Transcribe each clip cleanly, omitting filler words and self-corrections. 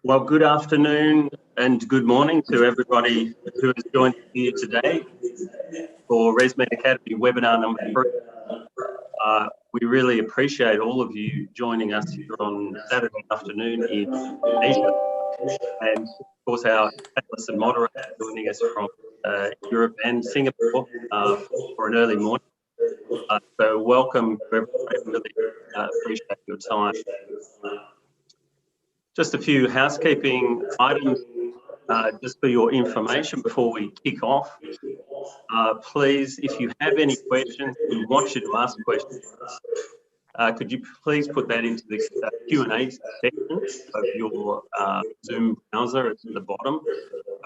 Well, good afternoon and good morning to everybody who has joined us here today for ResMed Academy webinar number 3. We really appreciate all of you joining us here on Saturday afternoon in Asia, and of course our panelists and moderators joining us from Europe and Singapore for an early morning. So welcome to everybody, really appreciate your time. Just a few housekeeping items just for your information before we kick off. Please, if you have any questions, we want you to ask questions. Could you please put that into the Q&A section of your Zoom browser at the bottom of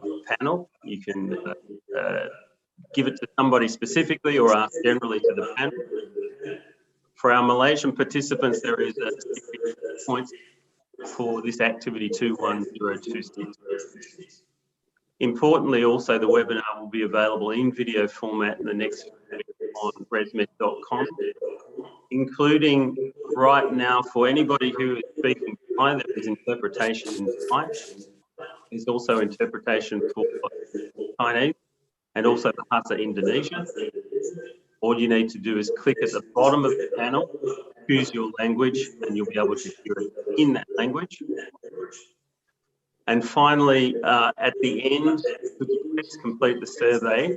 the panel. You can give it to somebody specifically or ask generally to the panel. For our Malaysian participants, there is a points for this activity 21026. Importantly, also the webinar will be available in video format in the next few weeks on resmed.com, including right now for anybody who is speaking Thai, there is interpretation in Thai. There's also interpretation for Chinese and also Bahasa Indonesia. All you need to do is click at the bottom of the panel, choose your language, and you'll be able to hear it in that language. And finally, at the end, please complete the survey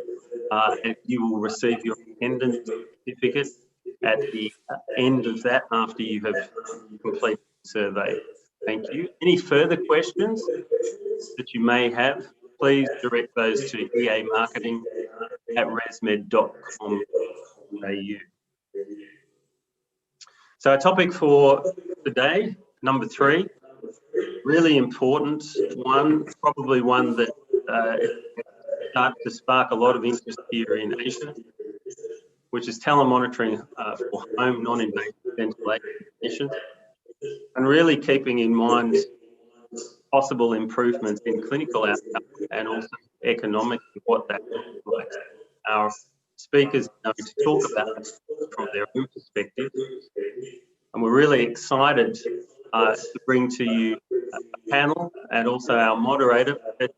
and you will receive your attendance certificate at the end of that after you have completed the survey. Thank you. Any further questions that you may have, please direct those to eamarketing@resmed.com.au. So our topic for today, number 3, really important one, probably one that starts to spark a lot of interest here in Asia, which is telemonitoring for home non-invasive ventilation, and really keeping in mind possible improvements in clinical outcomes and also economically what that looks like. Our speakers are going to talk about it from their own perspective, and we're really excited to bring to you a panel and also our moderator, Professor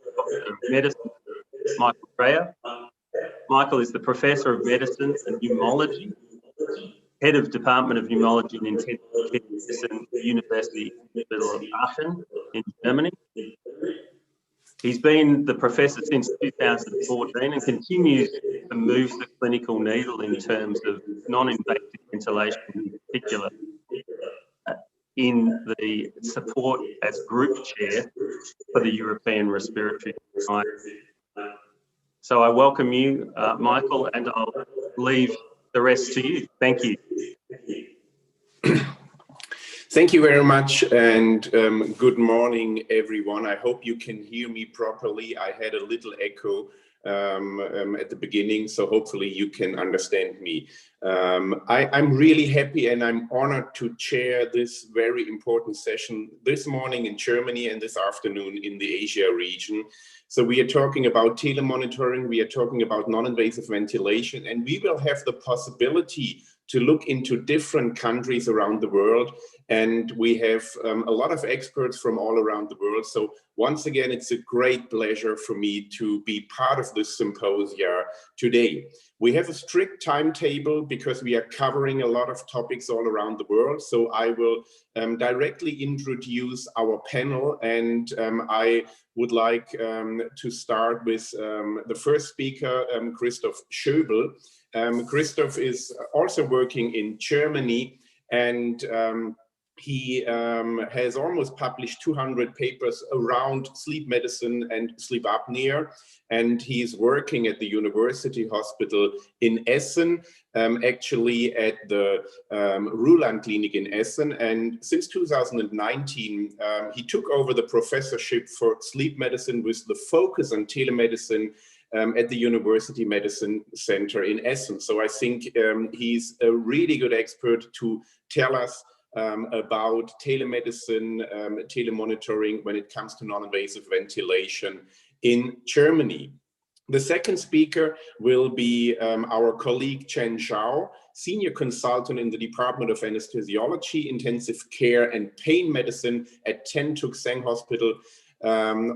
of Medicine, Michael Dreyer. Michael is the Professor of Medicine and Pneumology, Head of Department of Pneumology and Intensive Care Medicine at the University Hospital of Aachen in Germany. He's been the professor since 2014 and continues to move the clinical needle in terms of non-invasive ventilation in particular, in the support as group chair for the European Respiratory Society. So I welcome you, Michael, and I'll leave the rest to you. Thank you. Thank you very much, and good morning, everyone. I hope you can hear me properly. I had a little echo at the beginning, so hopefully you can understand me. I'm really happy and I'm honored to chair this very important session this morning in Germany and this afternoon in the Asia region. So we are talking about telemonitoring, we are talking about non-invasive ventilation, and we will have the possibility to look into different countries around the world. And we have a lot of experts from all around the world. So once again, it's a great pleasure for me to be part of this symposia today. We have a strict timetable because we are covering a lot of topics all around the world. So I will directly introduce our panel, and I would like to start with the first speaker, Christoph Schöbel. Christoph is also working in Germany, and he has almost published 200 papers around sleep medicine and sleep apnea, and he's working at the University Hospital in Essen, actually at the Ruland Clinic in Essen. And since 2019, he took over the professorship for sleep medicine with the focus on telemedicine at the University Medicine Center in Essen. So I think he's a really good expert to tell us about telemedicine, telemonitoring when it comes to non-invasive ventilation in Germany. The second speaker will be our colleague Chen Zhao, Senior Consultant in the Department of Anesthesiology, Intensive Care and Pain Medicine at Ten Tuc Seng Hospital.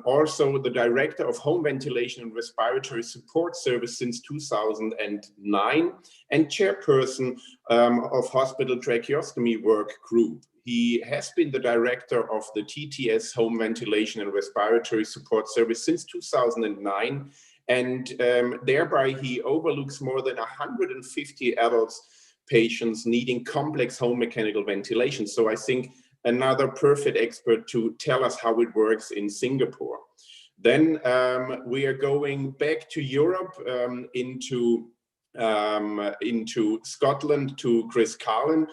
Also the Director of Home Ventilation and Respiratory Support Service since 2009 and Chairperson of Hospital Tracheostomy Work Group. He has been the Director of the TTS Home Ventilation and Respiratory Support Service since 2009. And thereby he overlooks more than 150 adults patients needing complex home mechanical ventilation. So I think another perfect expert to tell us how it works in Singapore. Then we are going back to Europe, into Scotland, to Chris Carlin,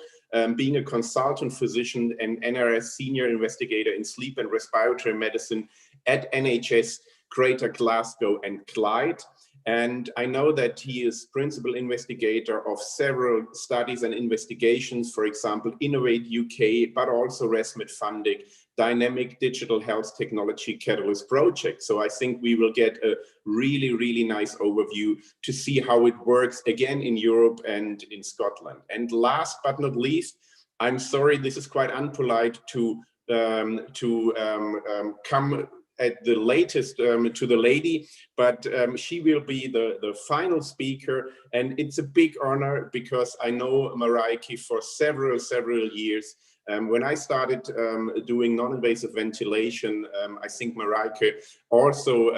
being a consultant physician and NRS senior investigator in sleep and respiratory medicine at NHS Greater Glasgow and Clyde. And I know that he is principal investigator of several studies and investigations, for example, Innovate UK, but also ResMed funded Dynamic Digital Health Technology Catalyst Project. So I think we will get a really, really nice overview to see how it works again in Europe and in Scotland. And last but not least, I'm sorry, this is quite unpolite to come at the latest to the lady, but she will be the final speaker, and it's a big honor because I know Mareike for several years. When I started doing non-invasive ventilation, I think Mareike also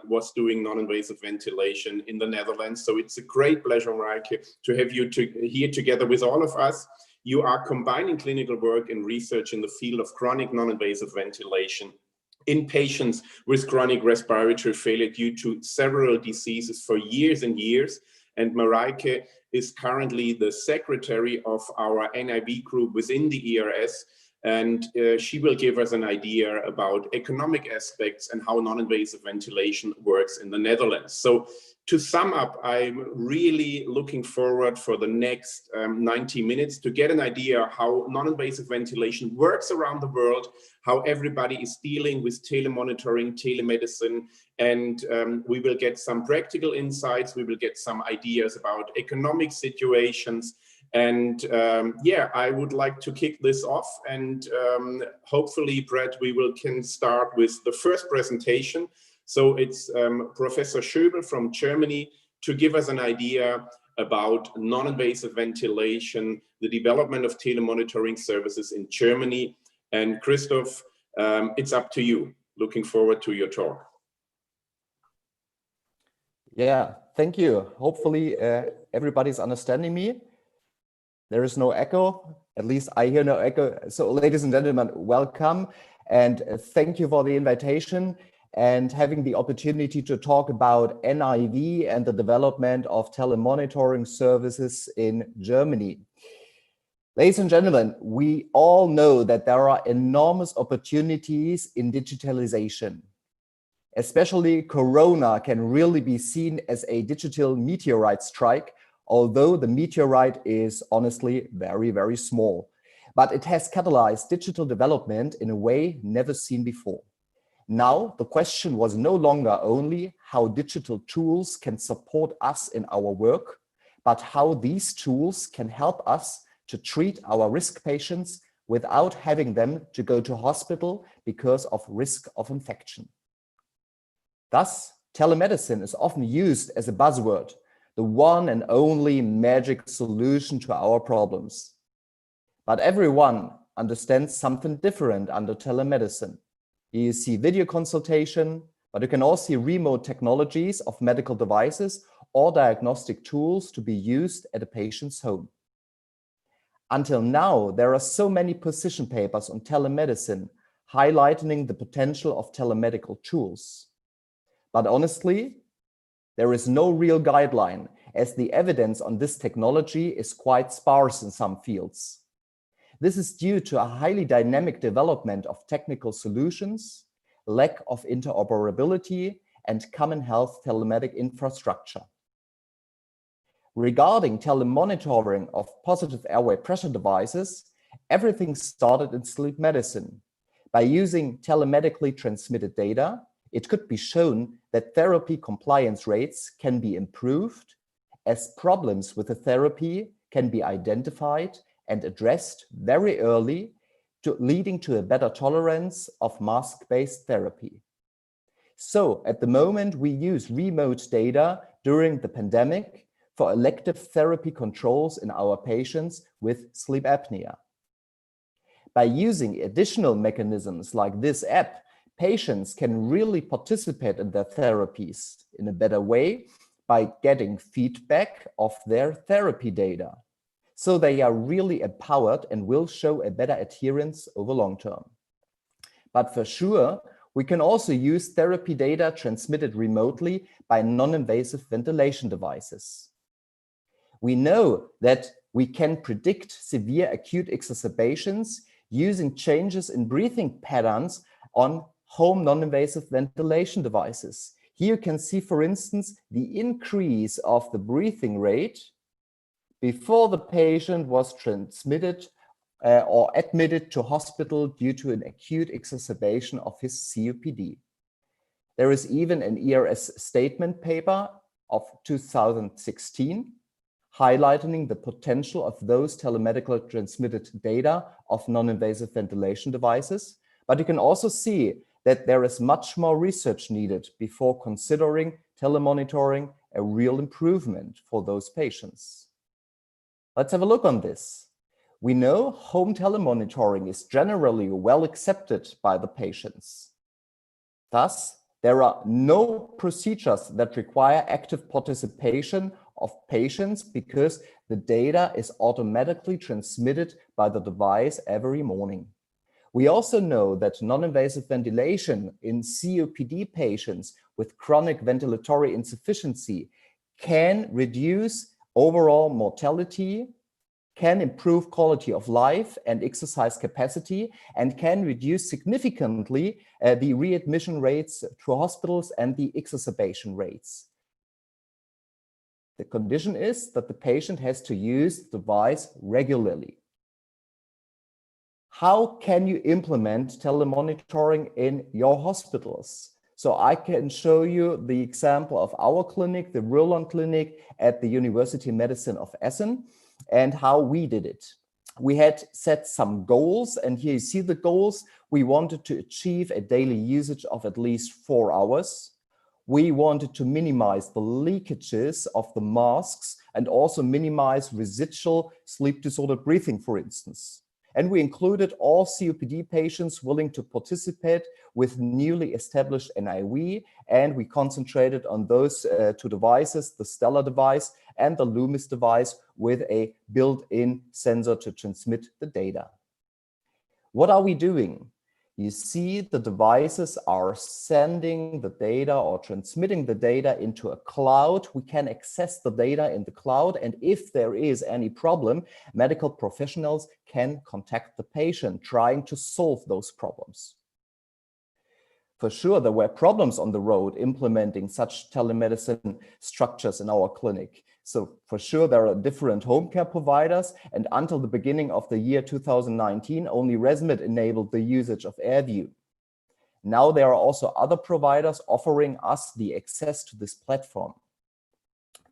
was doing non-invasive ventilation in the Netherlands. So it's a great pleasure, Mareike, to have you here together with all of us. You are combining clinical work and research in the field of chronic non-invasive ventilation in patients with chronic respiratory failure due to several diseases for years and years. And Mareike is currently the secretary of our NIV group within the ERS. And she will give us an idea about economic aspects and how non-invasive ventilation works in the Netherlands. So to sum up, I'm really looking forward for the next 90 minutes to get an idea how non-invasive ventilation works around the world, how everybody is dealing with telemonitoring, telemedicine, and we will get some practical insights. We will get some ideas about economic situations. And yeah, I would like to kick this off, and hopefully, Brett, we can start with the first presentation. So it's Professor Schöbel from Germany to give us an idea about non-invasive ventilation, the development of telemonitoring services in Germany. And Christoph, it's up to you. Looking forward to your talk. Yeah, thank you. Hopefully everybody's understanding me. There is no echo, at least I hear no echo. So ladies and gentlemen, welcome and thank you for the invitation and having the opportunity to talk about NIV and the development of telemonitoring services in Germany. Ladies and gentlemen, we all know that there are enormous opportunities in digitalization. Especially Corona can really be seen as a digital meteorite strike, although the meteorite is honestly very, very small. But it has catalyzed digital development in a way never seen before. Now, the question was no longer only how digital tools can support us in our work, but how these tools can help us to treat our risk patients without having them to go to hospital because of risk of infection. Thus, telemedicine is often used as a buzzword, the one and only magic solution to our problems. But everyone understands something different under telemedicine. You see video consultation, but you can also see remote technologies of medical devices or diagnostic tools to be used at a patient's home. Until now, there are so many position papers on telemedicine highlighting the potential of telemedical tools. But honestly, there is no real guideline as the evidence on this technology is quite sparse in some fields. This is due to a highly dynamic development of technical solutions, lack of interoperability, and common health telematic infrastructure. Regarding telemonitoring of positive airway pressure devices, everything started in sleep medicine by using telemedically transmitted data it could be shown that therapy compliance rates can be improved as problems with the therapy can be identified and addressed very early, leading to a better tolerance of mask-based therapy. So at the moment, we use remote data during the pandemic for elective therapy controls in our patients with sleep apnea. By using additional mechanisms like this app, patients can really participate in their therapies in a better way by getting feedback of their therapy data. So they are really empowered and will show a better adherence over long term. But for sure, we can also use therapy data transmitted remotely by non-invasive ventilation devices. We know that we can predict severe acute exacerbations using changes in breathing patterns on home non-invasive ventilation devices. Here you can see, for instance, the increase of the breathing rate before the patient was transmitted or admitted to hospital due to an acute exacerbation of his COPD. There is even an ERS statement paper of 2016 highlighting the potential of those telemedically transmitted data of non-invasive ventilation devices. But you can also see that there is much more research needed before considering telemonitoring a real improvement for those patients. Let's have a look on this. We know home telemonitoring is generally well accepted by the patients. Thus, there are no procedures that require active participation of patients because the data is automatically transmitted by the device every morning. We also know that non-invasive ventilation in COPD patients with chronic ventilatory insufficiency can reduce overall mortality, can improve quality of life and exercise capacity, and can reduce significantly the readmission rates to hospitals and the exacerbation rates. The condition is that the patient has to use the device regularly. How can you implement telemonitoring in your hospitals? So I can show you the example of our clinic, the Roland Clinic at the University of Medicine of Essen, and how we did it. We had set some goals, and here you see the goals. We wanted to achieve a daily usage of at least 4 hours. We wanted to minimize the leakages of the masks and also minimize residual sleep disorder breathing, for instance. And we included all COPD patients willing to participate with newly established NIV, and we concentrated on those 2 devices, the Stellar device and the Loomis device with a built-in sensor to transmit the data. What are we doing? You see the devices are sending the data or transmitting the data into a cloud. We can access the data in the cloud, and if there is any problem, medical professionals can contact the patient trying to solve those problems. For sure, there were problems on the road implementing such telemedicine structures in our clinic. So for sure, there are different home care providers, and until the beginning of the year 2019, only ResMed enabled the usage of AirView. Now there are also other providers offering us the access to this platform.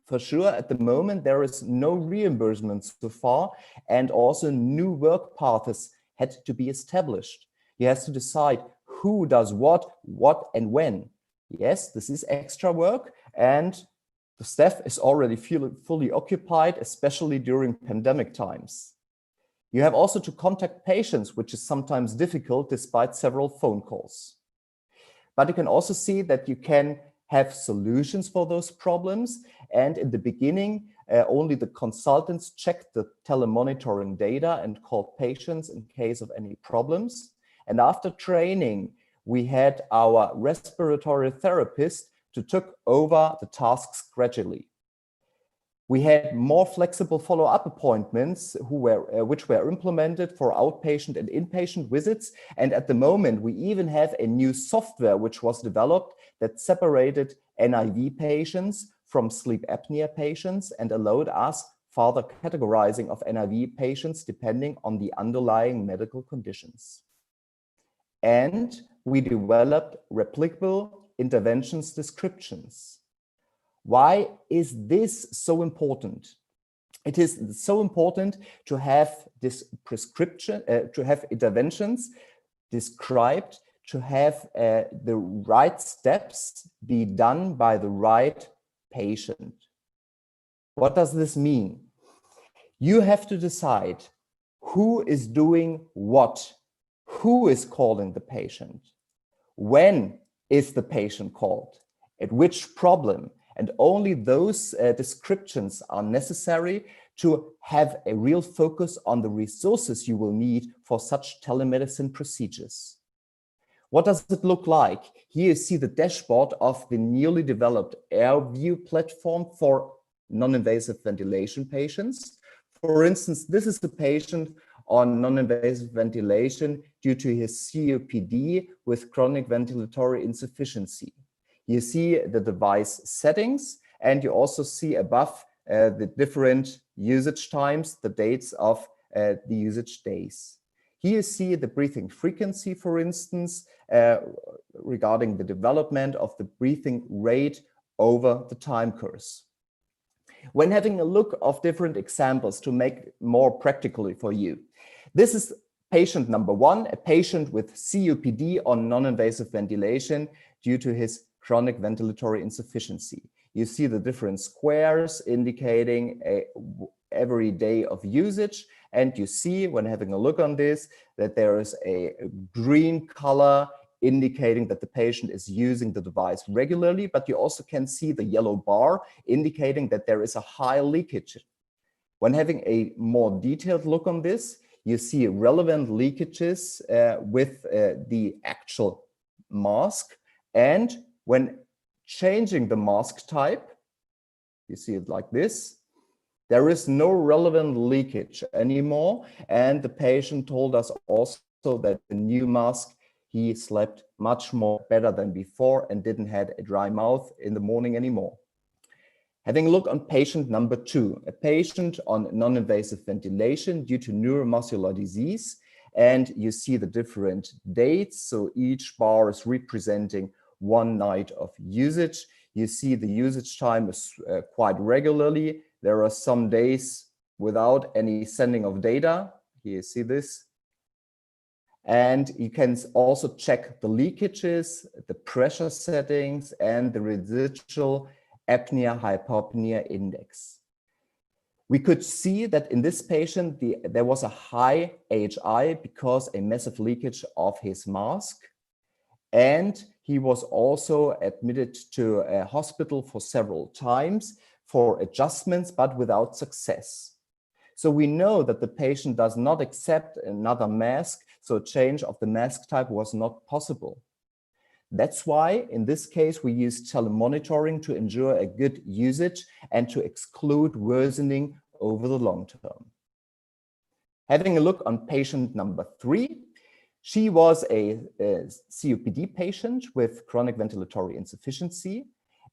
For sure, at the moment, there is no reimbursement so far, and also new work paths had to be established. You have to decide who does what, and when. Yes, this is extra work, and the staff is already fully occupied, especially during pandemic times. You have also to contact patients, which is sometimes difficult despite several phone calls. But you can also see that you can have solutions for those problems. And in the beginning, only the consultants checked the telemonitoring data and called patients in case of any problems. And after training, we had our respiratory therapist to took over the tasks gradually. We had more flexible follow-up appointments which were implemented for outpatient and inpatient visits. And at the moment, we even have a new software which was developed that separated NIV patients from sleep apnea patients and allowed us further categorizing of NIV patients depending on the underlying medical conditions. And we developed replicable interventions descriptions. Why is this so important? It is so important to have this prescription, to have interventions described, to have the right steps be done by the right patient. What does this mean? You have to decide who is doing what, who is calling the patient, when is the patient called, at which problem, and only those descriptions are necessary to have a real focus on the resources you will need for such telemedicine procedures. What does it look like? Here you see the dashboard of the newly developed AirView platform for non-invasive ventilation patients. For instance, this is the patient on non-invasive ventilation due to his COPD with chronic ventilatory insufficiency. You see the device settings, and you also see above the different usage times, the dates of the usage days. Here you see the breathing frequency, for instance, regarding the development of the breathing rate over the time course. When having a look of different examples to make more practically for you, this is patient number 1, a patient with COPD on non-invasive ventilation due to his chronic ventilatory insufficiency. You see the different squares indicating every day of usage, and you see when having a look on this that there is a green color indicating that the patient is using the device regularly, but you also can see the yellow bar indicating that there is a high leakage. When having a more detailed look on this, you see relevant leakages with the actual mask, and when changing the mask type, you see it like this, there is no relevant leakage anymore, and the patient told us also that the new mask, he slept much more better than before and didn't have a dry mouth in the morning anymore. Having a look on patient number 2, a patient on non-invasive ventilation due to neuromuscular disease, and you see the different dates, so each bar is representing 1 night of usage. You see the usage time is quite regularly. There are some days without any sending of data. Here you see this. And you can also check the leakages, the pressure settings, and the residual apnea-hypopnea index. We could see that in this patient, there was a high AHI because a massive leakage of his mask. And he was also admitted to a hospital for several times for adjustments, but without success. So we know that the patient does not accept another mask, so change of the mask type was not possible. That's why in this case we use telemonitoring to ensure a good usage and to exclude worsening over the long term. Having a look on patient number 3, she was a COPD patient with chronic ventilatory insufficiency,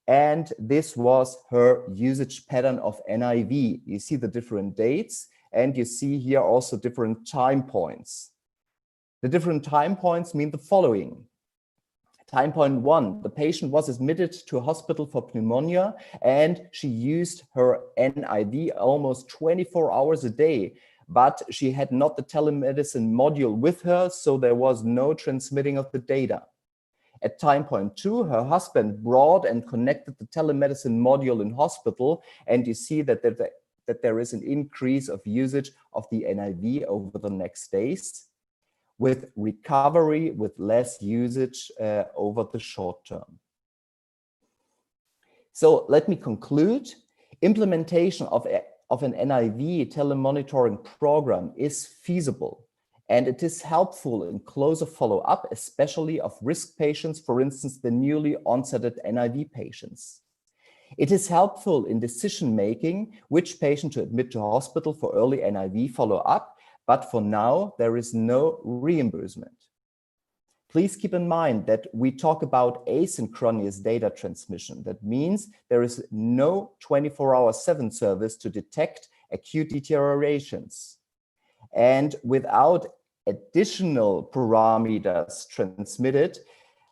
and this was her usage pattern of NIV. You see the different dates, and you see here also different time points. The different time points mean the following. Time point 1, the patient was admitted to a hospital for pneumonia, and she used her NIV almost 24 hours a day, but she had not the telemedicine module with her, so there was no transmitting of the data. At time point 2, her husband brought and connected the telemedicine module in hospital, and you see that there is an increase of usage of the NIV over the next days, with recovery with less usage over the short term. So let me conclude. Implementation of an NIV telemonitoring program is feasible, and it is helpful in closer follow-up, especially of risk patients, for instance, the newly onsetted NIV patients. It is helpful in decision-making which patient to admit to hospital for early NIV follow-up, but for now, there is no reimbursement. Please keep in mind that we talk about asynchronous data transmission. That means there is no 24/7 service to detect acute deteriorations. And without additional parameters transmitted,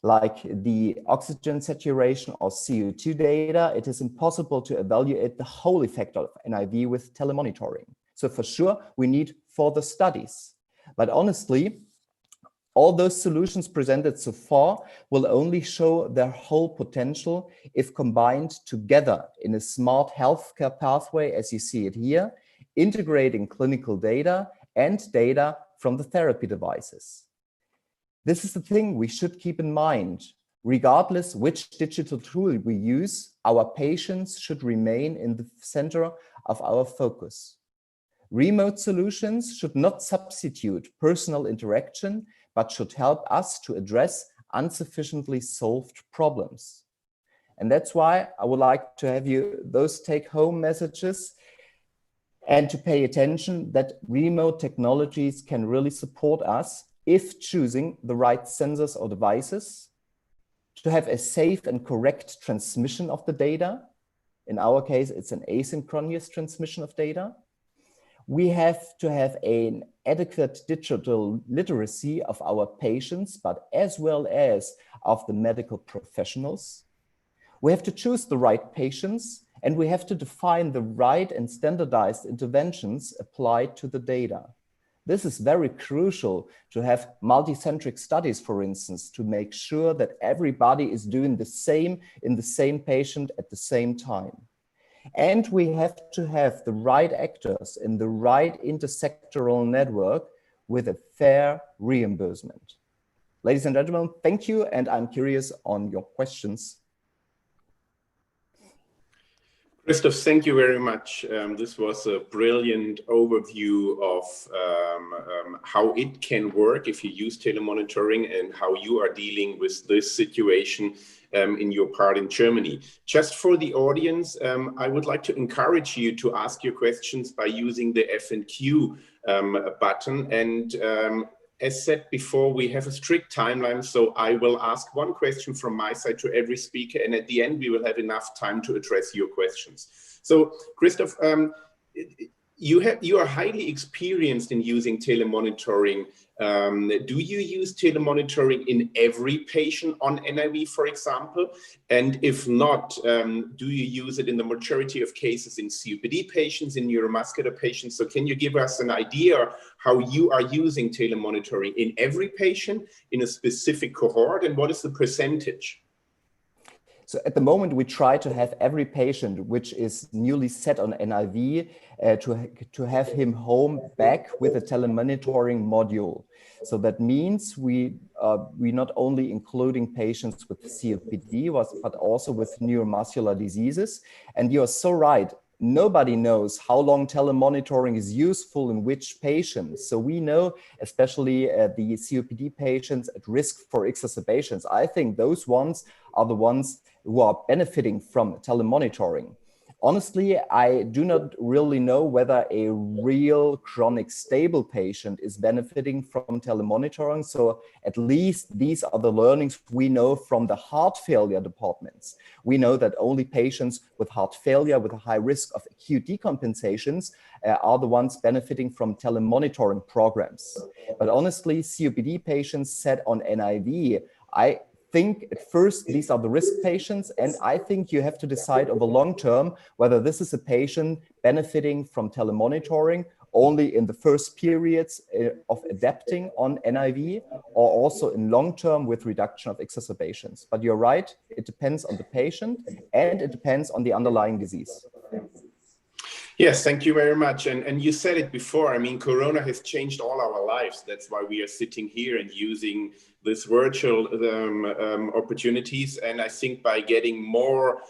like the oxygen saturation or CO2 data, it is impossible to evaluate the whole effect of NIV with telemonitoring. So for sure, we need further studies. But honestly, all those solutions presented so far will only show their whole potential if combined together in a smart healthcare pathway, as you see it here, integrating clinical data and data from the therapy devices. This is the thing we should keep in mind. Regardless which digital tool we use, our patients should remain in the center of our focus. Remote solutions should not substitute personal interaction, but should help us to address insufficiently solved problems. And that's why I would like to have you those take-home messages and to pay attention that remote technologies can really support us if choosing the right sensors or devices, to have a safe and correct transmission of the data. In our case, it's an asynchronous transmission of data. We have to have an adequate digital literacy of our patients, but as well as of the medical professionals. We have to choose the right patients, and we have to define the right and standardized interventions applied to the data. This is very crucial to have multicentric studies, for instance, to make sure that everybody is doing the same in the same patient at the same time. And we have to have the right actors in the right intersectoral network with a fair reimbursement. Ladies and gentlemen, thank you, and I'm curious on your questions. Christoph, thank you very much. This was a brilliant overview of how it can work if you use telemonitoring and how you are dealing with this situation in your part in Germany. Just for the audience, I would like to encourage you to ask your questions by using the F&Q button. And as said before, we have a strict timeline, so I will ask one question from my side to every speaker, and at the end we will have enough time to address your questions. So, Christoph, you are highly experienced in using telemonitoring. Do you use telemonitoring in every patient on NIV, for example? And if not, do you use it in the majority of cases in COPD patients, in neuromuscular patients? So can you give us an idea how you are using telemonitoring in every patient in a specific cohort, and what is the percentage? So at the moment, we try to have every patient which is newly set on NIV to have him home back with a telemonitoring module. So that means we not only including patients with COPD, but also with neuromuscular diseases. And you're so right. Nobody knows how long telemonitoring is useful in which patients. So we know, especially the COPD patients at risk for exacerbations. I think those ones are the ones who are benefiting from telemonitoring. Honestly, I do not really know whether a real chronic stable patient is benefiting from telemonitoring. So at least these are the learnings we know from the heart failure departments. We know that only patients with heart failure with a high risk of acute decompensations are the ones benefiting from telemonitoring programs. But honestly, COPD patients set on NIV, I think at first these are the risk patients, and I think you have to decide over long term whether this is a patient benefiting from telemonitoring only in the first periods of adapting on NIV, or also in long term with reduction of exacerbations. But you're right, it depends on the patient and it depends on the underlying disease. Yes, thank you very much. And you said it before, I mean, Corona has changed all our lives. That's why we are sitting here and using this virtual opportunities. And I think by getting more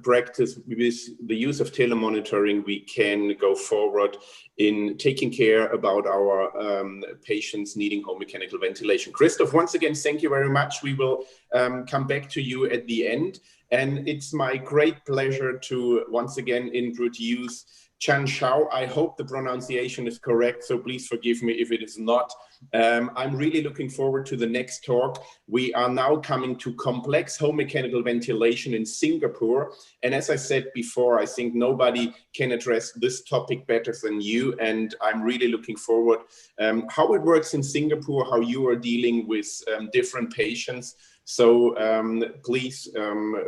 practice with the use of telemonitoring, we can go forward in taking care about our patients needing home mechanical ventilation. Christoph, once again, thank you very much. We will come back to you at the end. And it's my great pleasure to once again introduce Chan Shao. I hope the pronunciation is correct, so please forgive me if it is not. I'm really looking forward to the next talk. We are now coming to complex home mechanical ventilation in Singapore. And as I said before, I think nobody can address this topic better than you. And I'm really looking forward how it works in Singapore, how you are dealing with different patients. So please,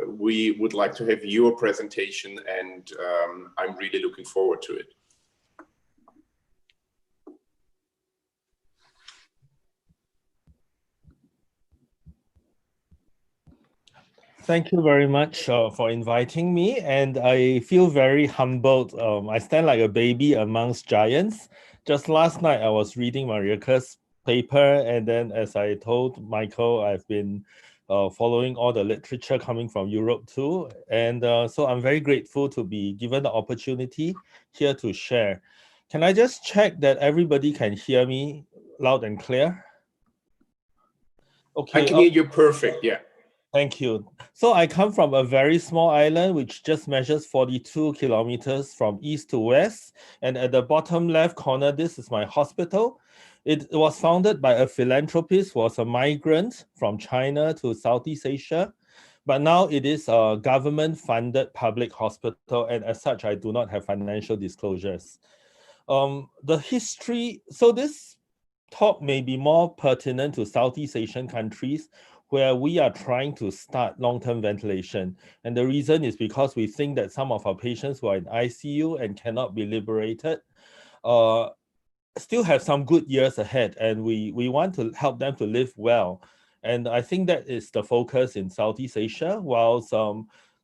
we would like to have your presentation, and I'm really looking forward to it. Thank you very much for inviting me, and I feel very humbled. I stand like a baby amongst giants. Just last night, I was reading Marieka's paper, and then as I told Michael, I've been following all the literature coming from Europe too. And so I'm very grateful to be given the opportunity here to share. Can I just check that everybody can hear me loud and clear? Okay. I can hear you perfect, yeah. Thank you. So I come from a very small island which just measures 42 kilometers from east to west. And at the bottom left corner, this is my hospital. It was founded by a philanthropist who was a migrant from China to Southeast Asia. But now it is a government-funded public hospital, and as such, I do not have financial disclosures. The history, so this talk may be more pertinent to Southeast Asian countries where we are trying to start long-term ventilation. And the reason is because we think that some of our patients who are in ICU and cannot be liberated still have some good years ahead, and we want to help them to live well. And I think that is the focus in Southeast Asia, whilst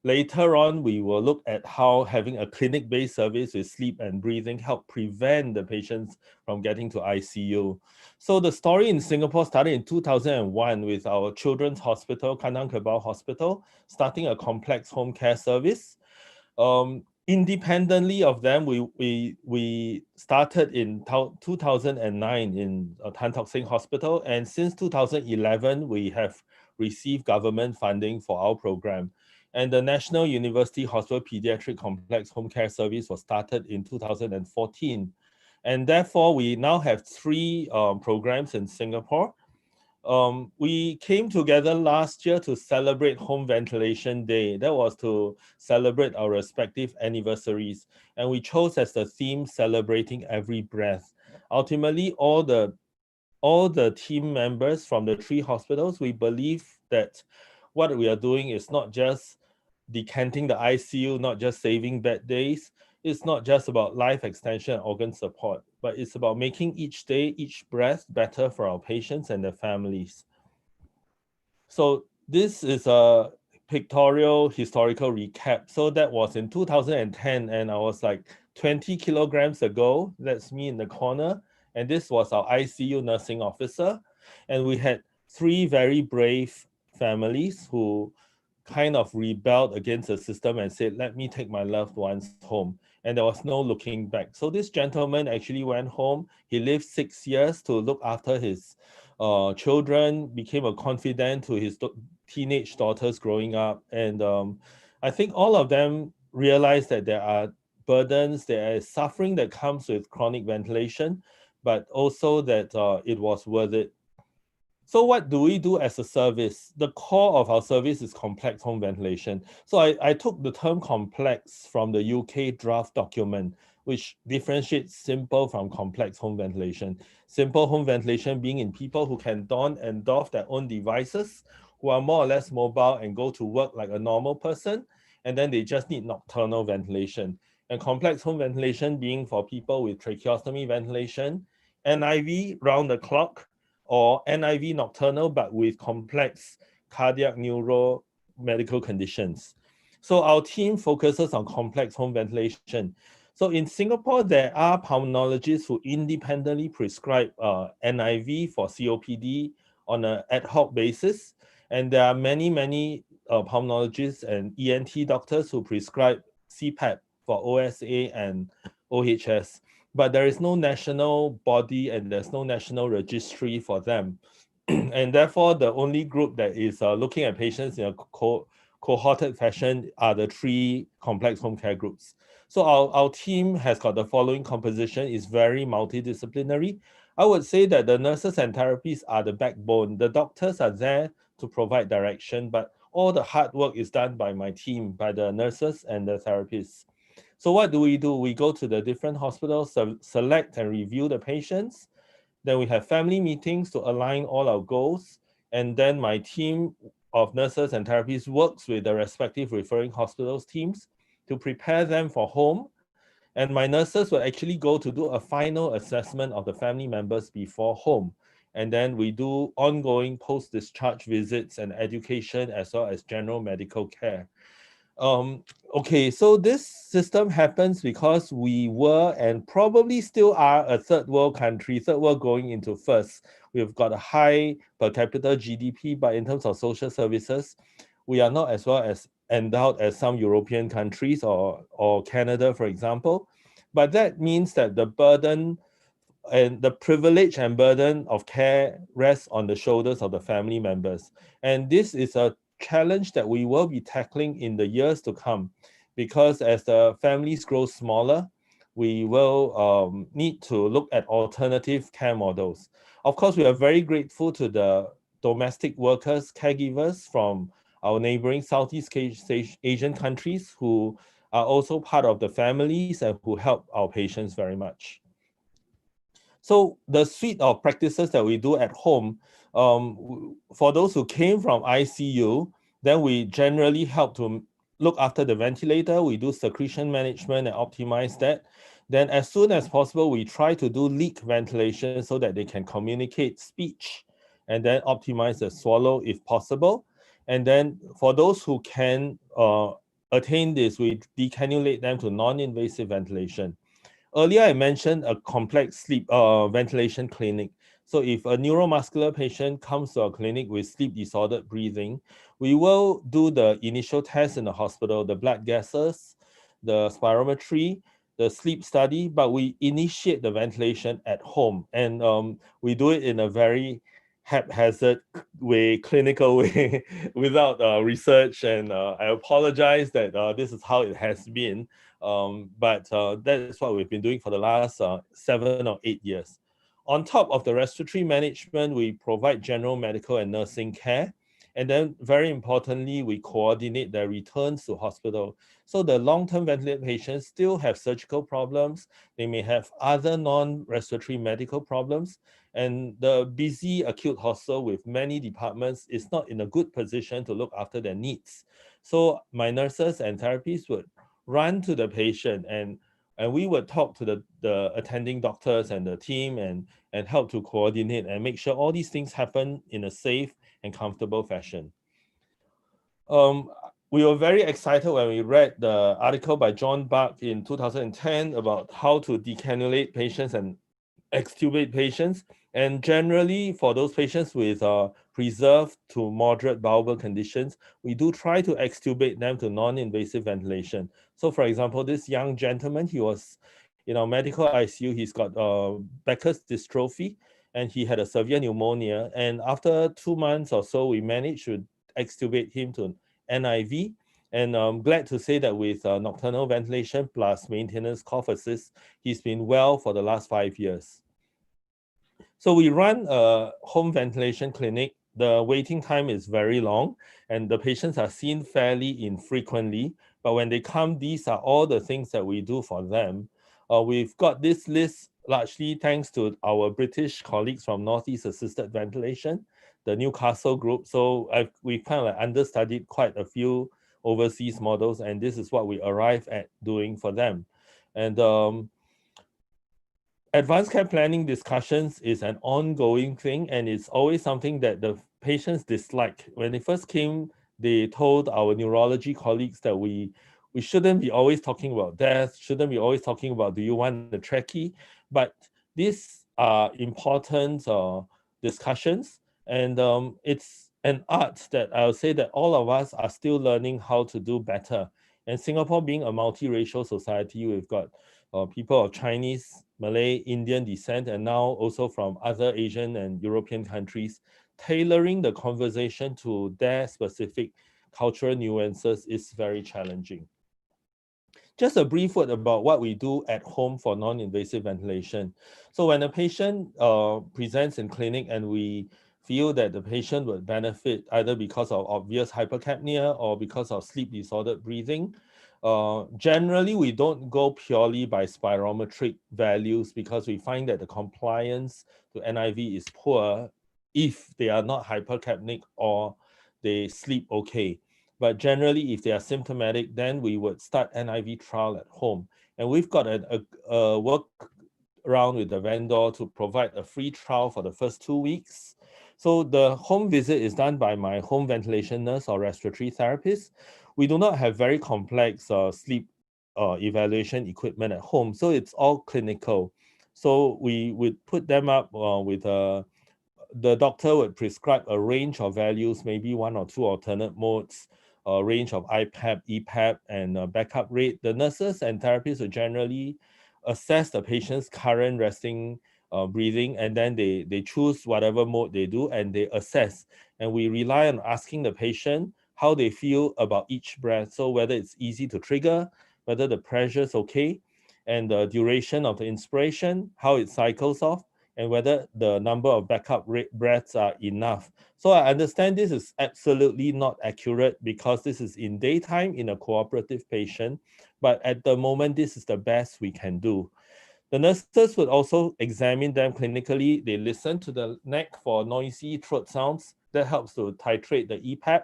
later on, we will look at how having a clinic-based service with sleep and breathing help prevent the patients from getting to ICU. So the story in Singapore started in 2001 with our children's hospital, Kanang Kebau Hospital, starting a complex home care service. Independently of them, we started in 2009 in Tan Tock Seng Hospital, and since 2011, we have received government funding for our program. And the National University Hospital Pediatric Complex Home Care Service was started in 2014. And therefore, we now have 3 programs in Singapore. We came together last year to celebrate Home Ventilation Day. That was to celebrate our respective anniversaries. And we chose as the theme, Celebrating Every Breath. Ultimately, all the team members from the 3 hospitals, we believe that what we are doing is not just decanting the ICU, not just saving bed days. It's not just about life extension and organ support, but it's about making each day, each breath better for our patients and their families. So this is a pictorial historical recap. So that was in 2010, and I was like 20 kilograms ago. That's me in the corner. And this was our ICU nursing officer. And we had 3 very brave families who kind of rebelled against the system and said, let me take my loved ones home. And there was no looking back. So this gentleman actually went home. He lived 6 years to look after his children, became a confidant to his teenage daughters growing up. And I think all of them realized that there are burdens, there is suffering that comes with chronic ventilation, but also that it was worth it. So what do we do as a service? The core of our service is complex home ventilation. So I took the term complex from the UK draft document, which differentiates simple from complex home ventilation. Simple home ventilation being in people who can don and doff their own devices, who are more or less mobile and go to work like a normal person, and then they just need nocturnal ventilation. And complex home ventilation being for people with tracheostomy ventilation, NIV round the clock, or NIV nocturnal, but with complex cardiac neuro medical conditions. So our team focuses on complex home ventilation. So in Singapore, there are pulmonologists who independently prescribe NIV for COPD on an ad hoc basis. And there are many pulmonologists and ENT doctors who prescribe CPAP for OSA and OHS. But there is no national body and there's no national registry for them. And therefore, the only group that is looking at patients in a cohorted fashion are the 3 complex home care groups. So our team has got the following composition. It's very multidisciplinary. I would say that the nurses and therapists are the backbone. The doctors are there to provide direction, but all the hard work is done by my team, by the nurses and the therapists. So what do? We go to the different hospitals, select and review the patients. Then we have family meetings to align all our goals. And then my team of nurses and therapists works with the respective referring hospitals teams to prepare them for home. And my nurses will actually go to do a final assessment of the family members before home. And then we do ongoing post-discharge visits and education as well as general medical care. Okay, so this system happens because we were and probably still are a third world country, third world going into first. We've got a high per capita GDP, but in terms of social services, we are not as well as endowed as some European countries or Canada, for example. But that means that the burden and the privilege and burden of care rests on the shoulders of the family members. And this is a challenge that we will be tackling in the years to come, because as the families grow smaller, we will need to look at alternative care models. Of course, we are very grateful to the domestic workers, caregivers from our neighboring Southeast Asian countries who are also part of the families and who help our patients very much. So the suite of practices that we do at home, for those who came from ICU, then we generally help to look after the ventilator. We do secretion management and optimize that. Then as soon as possible, we try to do leak ventilation so that they can communicate speech, and then optimize the swallow if possible. And then for those who can attain this, we decannulate them to non-invasive ventilation. Earlier, I mentioned a complex sleep ventilation clinic. So if a neuromuscular patient comes to our clinic with sleep disordered breathing, we will do the initial test in the hospital, the blood gases, the spirometry, the sleep study, but we initiate the ventilation at home. And we do it in a very haphazard way, clinical way, without research. And I apologize that this is how it has been. But that is what we've been doing for the last 7 or 8 years. On top of the respiratory management, we provide general medical and nursing care. And then very importantly, we coordinate their returns to hospital. So the long-term ventilated patients still have surgical problems. They may have other non-respiratory medical problems. And the busy acute hospital with many departments is not in a good position to look after their needs. So my nurses and therapists would run to the patient and we would talk to the attending doctors and the team and help to coordinate and make sure all these things happen in a safe and comfortable fashion. We were very excited when we read the article by John Buck in 2010 about how to decannulate patients and extubate patients. And generally, for those patients with preserved to moderate bowel conditions, we do try to extubate them to non-invasive ventilation. So for example, this young gentleman, he was in our medical ICU, he's got Becker's dystrophy, and he had a severe pneumonia. And after 2 months or so, we managed to extubate him to NIV. And I'm glad to say that with nocturnal ventilation plus maintenance cough assist, he's been well for the last 5 years. So we run a home ventilation clinic. The waiting time is very long and the patients are seen fairly infrequently. But when they come, these are all the things that we do for them. We've got this list largely thanks to our British colleagues from Northeast Assisted Ventilation, the Newcastle group. So we kind of like understudied quite a few overseas models, and this is what we arrive at doing for them. And advanced care planning discussions is an ongoing thing, and it's always something that the patients dislike. When they first came, they told our neurology colleagues that we shouldn't be always talking about death, shouldn't be always talking about do you want the trachea, but these are important discussions, and it's an art that I'll say that all of us are still learning how to do better. And Singapore being a multiracial society, we've got people of Chinese, Malay, Indian descent, and now also from other Asian and European countries. Tailoring the conversation to their specific cultural nuances is very challenging. Just a brief word about what we do at home for non-invasive ventilation. So when a patient presents in clinic and we feel that the patient would benefit either because of obvious hypercapnia or because of sleep disordered breathing, generally we don't go purely by spirometric values because we find that the compliance to NIV is poor if they are not hypercapnic or they sleep okay. But generally, if they are symptomatic, then we would start NIV trial at home. And we've got a work around with the vendor to provide a free trial for the first 2 weeks. So the home visit is done by my home ventilation nurse or respiratory therapist. We do not have very complex sleep evaluation equipment at home, so it's all clinical. So we would put them up with the doctor would prescribe a range of values, maybe 1 or 2 alternate modes, a range of IPAP, EPAP, and backup rate. The nurses and therapists would generally assess the patient's current resting breathing, and then they choose whatever mode they do, and they assess. And we rely on asking the patient how they feel about each breath. So whether it's easy to trigger, whether the pressure is okay, and the duration of the inspiration, how it cycles off, and whether the number of backup breaths are enough. So I understand this is absolutely not accurate because this is in daytime in a cooperative patient, but at the moment, this is the best we can do. The nurses would also examine them clinically. They listen to the neck for noisy throat sounds. That helps to titrate the EPAP.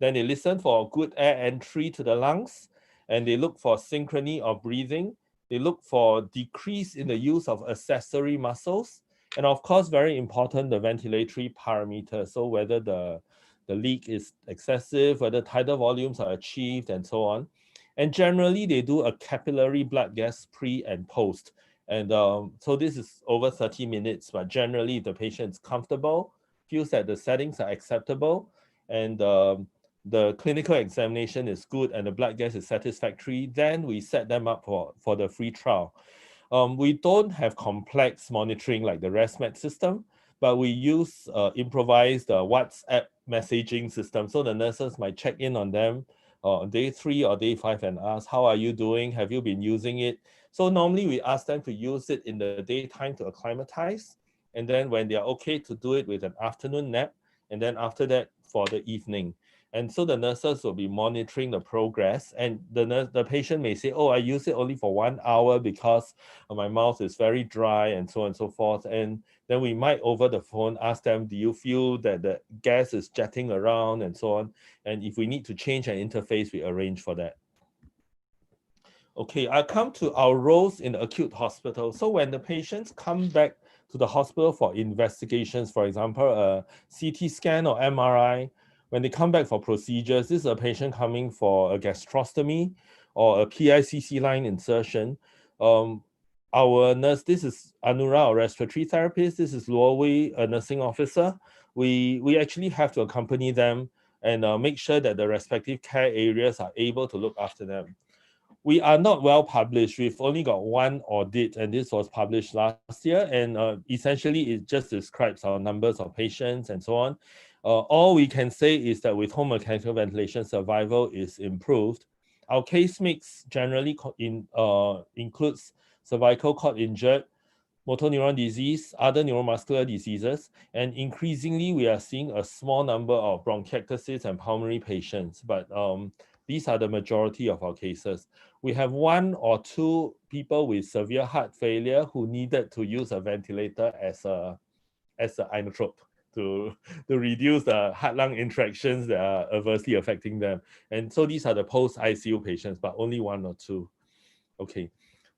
Then they listen for good air entry to the lungs, and they look for synchrony of breathing. They look for decrease in the use of accessory muscles. And of course, very important, the ventilatory parameters. So whether the leak is excessive, whether tidal volumes are achieved, and so on. And generally, they do a capillary blood gas pre and post. And so this is over 30 minutes, but generally, if the patient is comfortable, feels that the settings are acceptable, and the clinical examination is good and the blood gas is satisfactory, then we set them up for the free trial. We don't have complex monitoring like the ResMed system, but we use improvised WhatsApp messaging system. So the nurses might check in on them on day 3 or day 5 and ask, how are you doing? Have you been using it? So normally we ask them to use it in the daytime to acclimatize. And then when they're okay to do it with an afternoon nap, and then after that for the evening. And so the nurses will be monitoring the progress, and the patient may say, oh, I use it only for 1 hour because my mouth is very dry and so on and so forth. And then we might over the phone ask them, do you feel that the gas is jetting around and so on? And if we need to change an interface, we arrange for that. Okay, I come to our roles in the acute hospital. So when the patients come back to the hospital for investigations, for example, a CT scan or MRI, when they come back for procedures, this is a patient coming for a gastrostomy or a PICC line insertion. Our nurse, this is Anura, our respiratory therapist, this is Luowei, a nursing officer. We actually have to accompany them and make sure that the respective care areas are able to look after them. We are not well published. We've only got 1 audit, and this was published last year. And essentially, it just describes our numbers of patients and so on. All we can say is that with home mechanical ventilation, survival is improved. Our case mix generally includes cervical cord injured, motor neuron disease, other neuromuscular diseases, and increasingly we are seeing a small number of bronchiectasis and pulmonary patients, but these are the majority of our cases. We have 1 or 2 people with severe heart failure who needed to use a ventilator as an inotrope to reduce the heart-lung interactions that are adversely affecting them. And so these are the post-ICU patients, but only 1 or 2. Okay.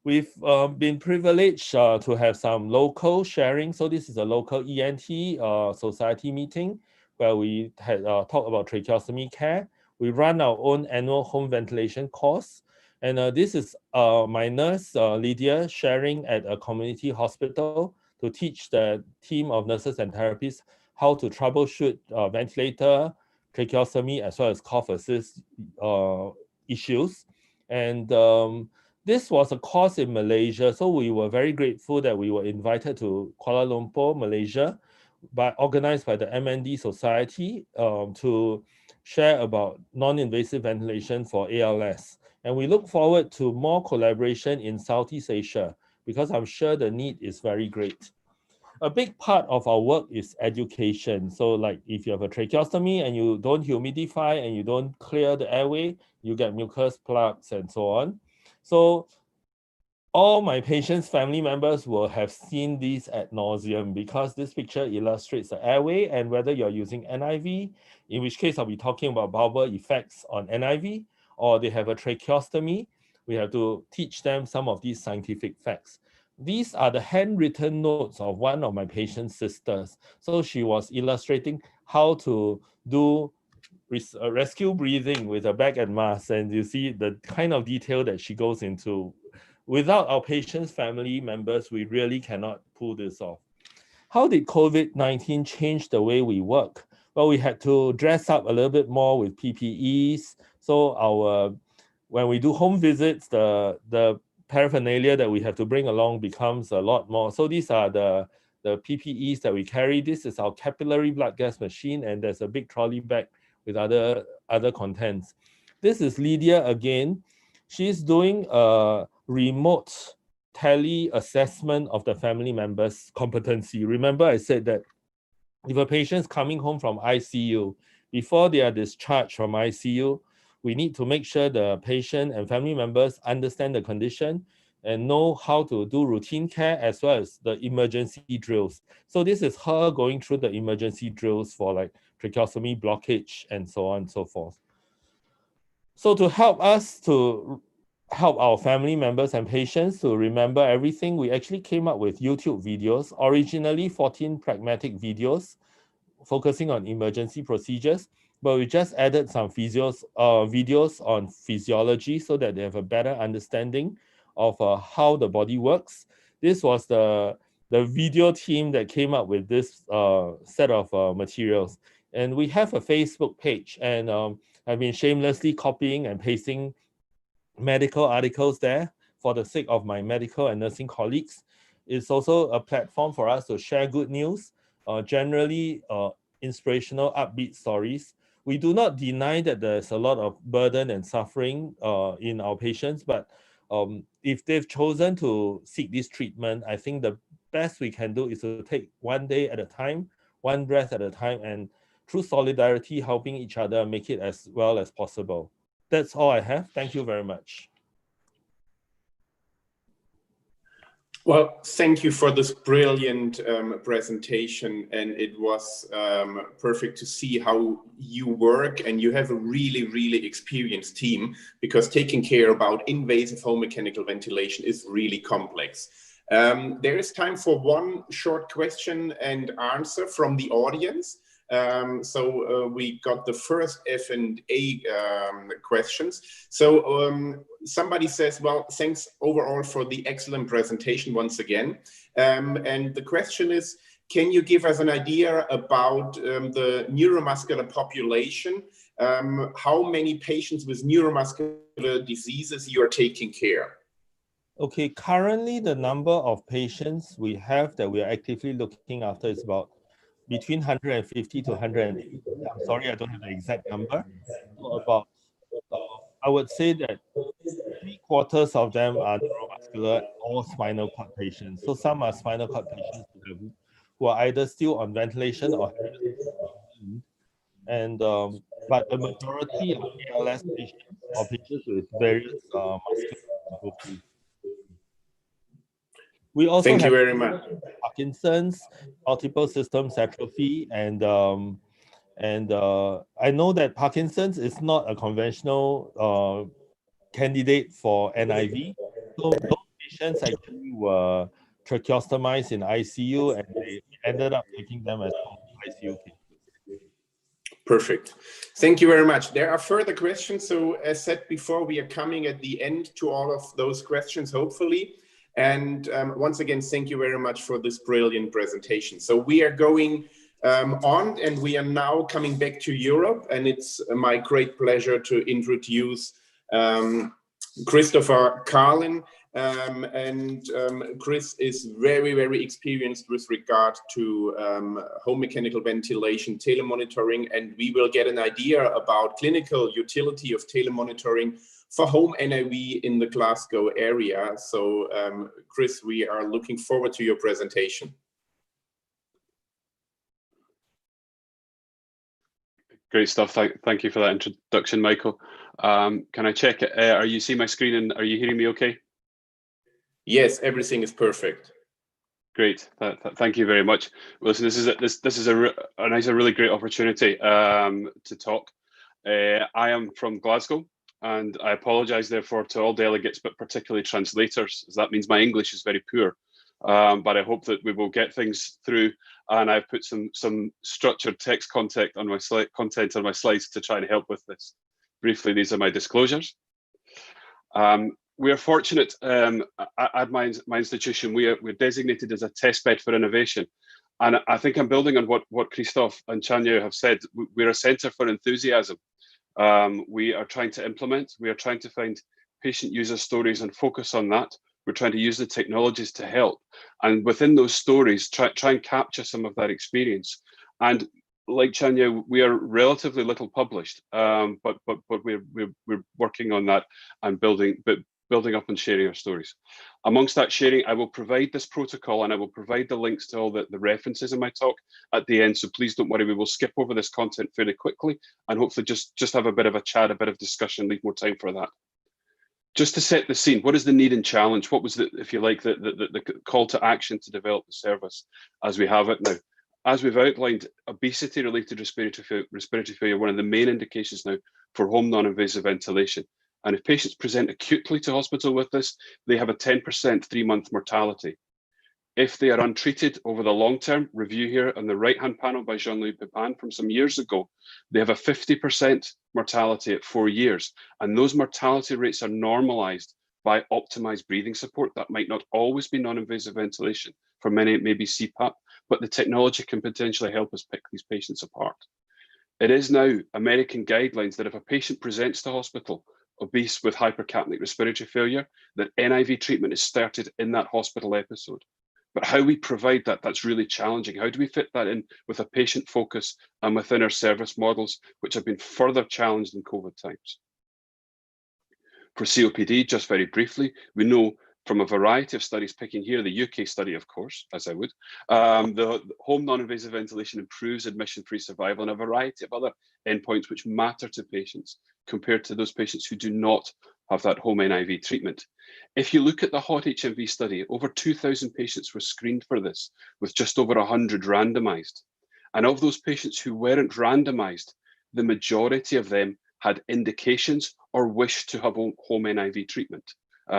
We've been privileged to have some local sharing. So this is a local ENT society meeting where we had talked about tracheostomy care. We run our own annual home ventilation course. And this is my nurse, Lydia, sharing at a community hospital to teach the team of nurses and therapists how to troubleshoot ventilator, tracheostomy, as well as cough assist issues. And this was a course in Malaysia, so we were very grateful that we were invited to Kuala Lumpur, Malaysia, organized by the MND Society to share about non-invasive ventilation for ALS. And we look forward to more collaboration in Southeast Asia, because I'm sure the need is very great. A big part of our work is education. So like if you have a tracheostomy and you don't humidify and you don't clear the airway, you get mucus plugs and so on. So all my patients' family members will have seen this ad nauseum, because this picture illustrates the airway and whether you're using NIV, in which case I'll be talking about bulbar effects on NIV, or they have a tracheostomy. We have to teach them some of these scientific facts. These are the handwritten notes of one of my patient's sisters. So she was illustrating how to do rescue breathing with a bag and mask, and you see the kind of detail that she goes into. Without our patients' family members, we really cannot pull this off. How did COVID-19 change the way we work? Well, we had to dress up a little bit more with PPEs. So when we do home visits, the paraphernalia that we have to bring along becomes a lot more. So these are the PPEs that we carry. This is our capillary blood gas machine, and there's a big trolley bag with other contents. This is Lydia again. She's doing a remote tele assessment of the family members' competency. Remember, I said that if a patient's coming home from ICU, before they are discharged from ICU, we need to make sure the patient and family members understand the condition and know how to do routine care as well as the emergency drills. So this is her going through the emergency drills for like tracheostomy blockage and so on and so forth. So to help us to help our family members and patients to remember everything, we actually came up with YouTube videos, originally 14 pragmatic videos focusing on emergency procedures, but we just added some videos on physiology so that they have a better understanding of how the body works. This was the video team that came up with this set of materials. And we have a Facebook page, and I've been shamelessly copying and pasting medical articles there for the sake of my medical and nursing colleagues. It's also a platform for us to share good news, generally inspirational, upbeat stories. We do not deny that there's a lot of burden and suffering in our patients, but if they've chosen to seek this treatment, I think the best we can do is to take one day at a time, one breath at a time, and through solidarity, helping each other make it as well as possible. That's all I have. Thank you very much. Well, thank you for this brilliant presentation, and it was perfect to see how you work, and you have a really, really experienced team, because taking care about invasive home mechanical ventilation is really complex. There is time for one short question and answer from the audience. So we got the first F&A questions. So somebody says, well, thanks overall for the excellent presentation once again. And the question is, can you give us an idea about the neuromuscular population? How many patients with neuromuscular diseases you are taking care? Okay, currently the number of patients we have that we are actively looking after is about between 150 to 180. I'm sorry, I don't have the exact number. So about, I would say that 3/4 of them are neuromuscular or spinal cord patients. So some are spinal cord patients who are either still on ventilation or and but the majority of ALS patients or patients with various muscular dystrophies. We also Thank have you very much. Parkinson's, multiple systems atrophy, and I know that Parkinson's is not a conventional candidate for NIV. So those patients actually were tracheostomized in ICU, and they ended up taking them as ICU cases. Perfect. Thank you very much. There are further questions. So as said before, we are coming at the end to all of those questions, hopefully. And once again, thank you very much for this brilliant presentation. So we are going on, and we are now coming back to Europe. And it's my great pleasure to introduce Christopher Carlin, Chris is very experienced with regard to home mechanical ventilation, telemonitoring, and we will get an idea about clinical utility of telemonitoring for home NIV in the Glasgow area. So Chris, we are looking forward to your presentation. Great stuff. Thank you for that introduction, Michael. Can I check it? Are you seeing my screen and are you hearing me okay? Yes, everything is perfect. Great. Thank you very much. Well, listen, this is a really great opportunity to talk. I am from Glasgow, and I apologise therefore to all delegates, but particularly translators, as that means my English is very poor. But I hope that we will get things through, and I've put some structured text content on my slides to try and help with this. Briefly, these are my disclosures. We are fortunate at my institution. We're designated as a testbed for innovation, and I think I'm building on what Christoph and Chanya have said. We're a centre for enthusiasm. We are trying to implement. We are trying to find patient user stories and focus on that. We're trying to use the technologies to help, and within those stories, try and capture some of that experience. And like Chanya, we are relatively little published, but we're working on that and building up and sharing our stories. Amongst that sharing, I will provide this protocol and I will provide the links to all the references in my talk at the end. So please don't worry, we will skip over this content fairly quickly and hopefully just have a bit of a chat, a bit of discussion, leave more time for that. Just to set the scene, what is the need and challenge? What was the, if you like, the call to action to develop the service as we have it now? As we've outlined, obesity-related respiratory failure, one of the main indications now for home non-invasive ventilation. And if patients present acutely to hospital with this, they have a 10% 3-month mortality. If they are untreated over the long term, review here on the right-hand panel by Jean-Louis Pepin from some years ago, they have a 50% mortality at 4 years. And those mortality rates are normalized by optimized breathing support. That might not always be non-invasive ventilation. For many, it may be CPAP, but the technology can potentially help us pick these patients apart. It is now American guidelines that if a patient presents to hospital obese with hypercapnic respiratory failure, that NIV treatment is started in that hospital episode. But how we provide that, that's really challenging. How do we fit that in with a patient focus and within our service models, which have been further challenged in COVID times? For COPD, just very briefly, we know from a variety of studies, picking here the UK study, of course, as I would, the home non-invasive ventilation improves admission-free survival and a variety of other endpoints which matter to patients compared to those patients who do not have that home NIV treatment. If you look at the HOT HMV study, over 2,000 patients were screened for this, with just over 100 randomized. And of those patients who weren't randomized, the majority of them had indications or wished to have home NIV treatment.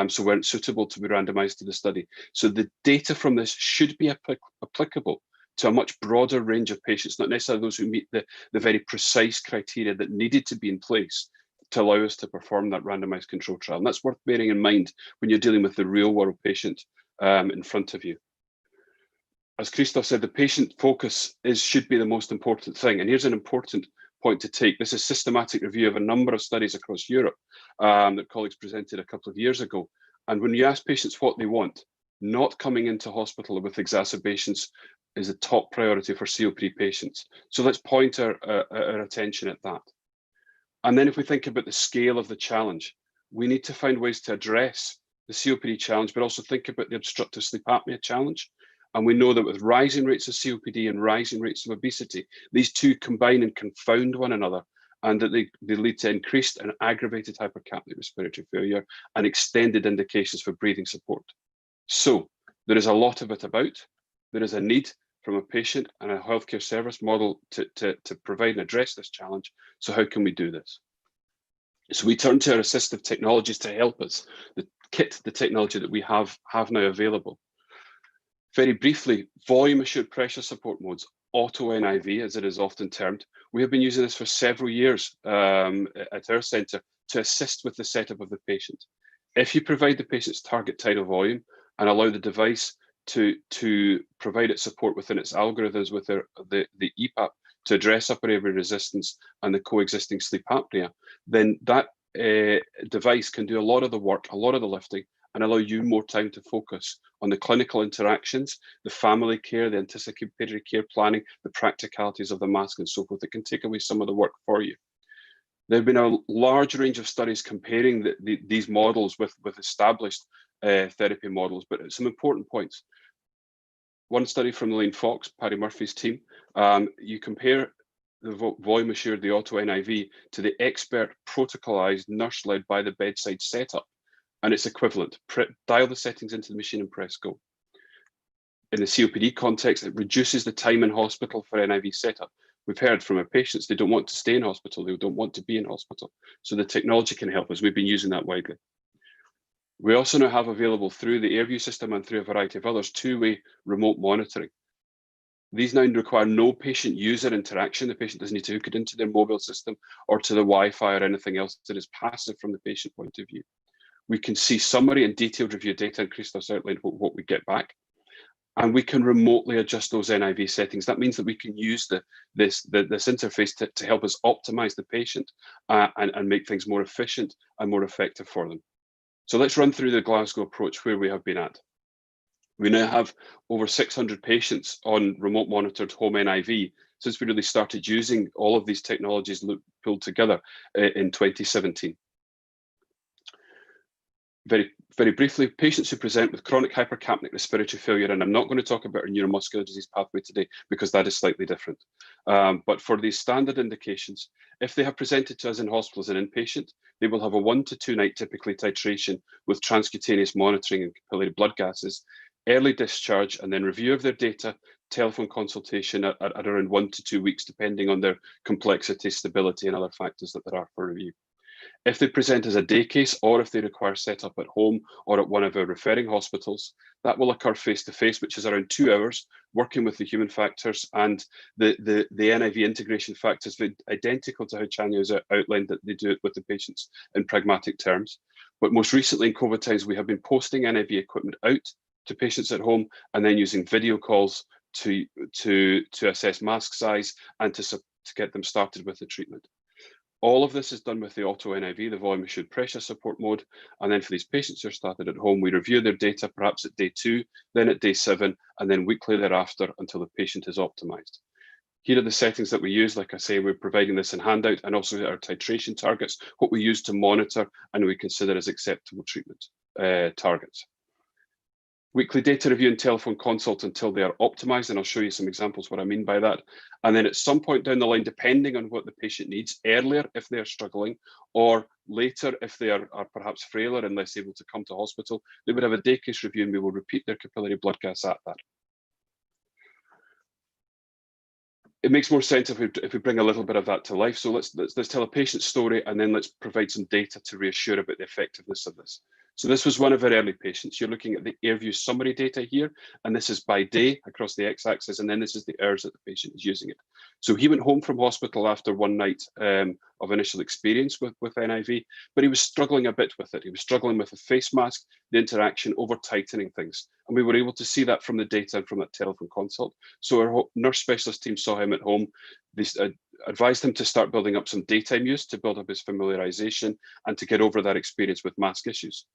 So weren't suitable to be randomized to the study. So the data from this should be applicable to a much broader range of patients, not necessarily those who meet the very precise criteria that needed to be in place to allow us to perform that randomized control trial. And that's worth bearing in mind when you're dealing with the real world patient in front of you. As Christoph said, the patient focus should be the most important thing. And here's an important point to take. This is a systematic review of a number of studies across Europe that colleagues presented a couple of years ago. And when you ask patients what they want, not coming into hospital with exacerbations is a top priority for COPD patients. So let's point our attention at that. And then if we think about the scale of the challenge, we need to find ways to address the COPD challenge, but also think about the obstructive sleep apnea challenge. And we know that with rising rates of COPD and rising rates of obesity, these two combine and confound one another, and that they lead to increased and aggravated hypercapnic respiratory failure and extended indications for breathing support. So there is a lot of it about. There is a need from a patient and a healthcare service model to provide and address this challenge. So how can we do this? So we turn to our assistive technologies to help us, the technology that we have now available. Very briefly, volume assured pressure support modes, auto NIV as it is often termed. We have been using this for several years at our centre to assist with the setup of the patient. If you provide the patient's target tidal volume and allow the device to provide its support within its algorithms with the EPAP to address upper airway resistance and the coexisting sleep apnea, then that device can do a lot of the work, a lot of the lifting, and allow you more time to focus on the clinical interactions, the family care, the anticipatory care planning, the practicalities of the mask and so forth. It can take away some of the work for you. There have been a large range of studies comparing these models with established therapy models, but some important points. One study from Elaine Fox, Paddy Murphy's team, you compare the volume assured, the auto NIV, to the expert protocolized nurse-led by the bedside setup, and it's equivalent. Dial the settings into the machine and press go. In the COPD context, it reduces the time in hospital for NIV setup. We've heard from our patients, they don't want to stay in hospital, they don't want to be in hospital. So the technology can help us. We've been using that widely. We also now have available through the AirView system and through a variety of others, two-way remote monitoring. These now require no patient user interaction. The patient doesn't need to hook it into their mobile system or to the Wi-Fi or anything else that is passive from the patient point of view. We can see summary and detailed review data, and Christoph's outlined what we get back. And we can remotely adjust those NIV settings. That means that we can use this interface to help us optimize the patient and make things more efficient and more effective for them. So let's run through the Glasgow approach where we have been at. We now have over 600 patients on remote monitored home NIV since we really started using all of these technologies pulled together in 2017. Very briefly, patients who present with chronic hypercapnic respiratory failure, and I'm not going to talk about our neuromuscular disease pathway today because that is slightly different. But for these standard indications, if they have presented to us in hospital as an inpatient, they will have a 1 to 2 night typically titration with transcutaneous monitoring and capillary blood gases, early discharge, and then review of their data, telephone consultation at around 1 to 2 weeks, depending on their complexity, stability, and other factors that there are for review. If they present as a day case, or if they require setup at home or at one of our referring hospitals, that will occur face-to-face, which is around 2 hours, working with the human factors and the NIV integration factors, identical to how Chanya has outlined that they do it with the patients in pragmatic terms. But most recently in COVID times, we have been posting NIV equipment out to patients at home and then using video calls to assess mask size and to get them started with the treatment. All of this is done with the auto NIV, the volume assured pressure support mode. And then for these patients who are started at home, we review their data perhaps at day 2, then at day 7, and then weekly thereafter until the patient is optimized. Here are the settings that we use. Like I say, we're providing this in handout, and also our titration targets, what we use to monitor and we consider as acceptable treatment targets. Weekly data review and telephone consult until they are optimized, and I'll show you some examples what I mean by that. And then at some point down the line, depending on what the patient needs, earlier if they are struggling, or later if they are perhaps frailer and less able to come to hospital, they would have a day case review and we will repeat their capillary blood gas at that. It makes more sense if we bring a little bit of that to life. So let's tell a patient story, and then let's provide some data to reassure about the effectiveness of this. So this was one of our early patients. You're looking at the AirView summary data here, and this is by day across the x-axis, and then this is the hours that the patient is using it. So he went home from hospital after 1 night of initial experience with NIV, but he was struggling a bit with it. He was struggling with the face mask, the interaction, over tightening things. And we were able to see that from the data and from that telephone consult. So our nurse specialist team saw him at home. They advised him to start building up some daytime use to build up his familiarization and to get over that experience with mask issues.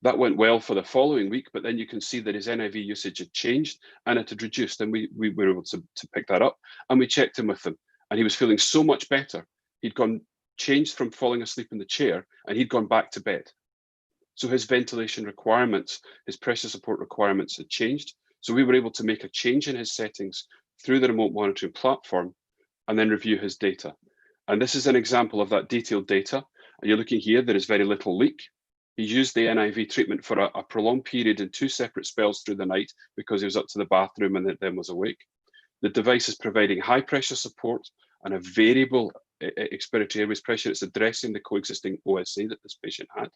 That went well for the following week, but then you can see that his NIV usage had changed and it had reduced, and we were able to pick that up, and we checked in with him, and he was feeling so much better. He'd changed from falling asleep in the chair, and he'd gone back to bed. So his ventilation requirements, his pressure support requirements had changed. So we were able to make a change in his settings through the remote monitoring platform and then review his data. And this is an example of that detailed data. And you're looking here, there is very little leak. He used the NIV treatment for a prolonged period in 2 separate spells through the night because he was up to the bathroom and then was awake. The device is providing high pressure support and a variable expiratory airways pressure. It's addressing the coexisting OSA that this patient had.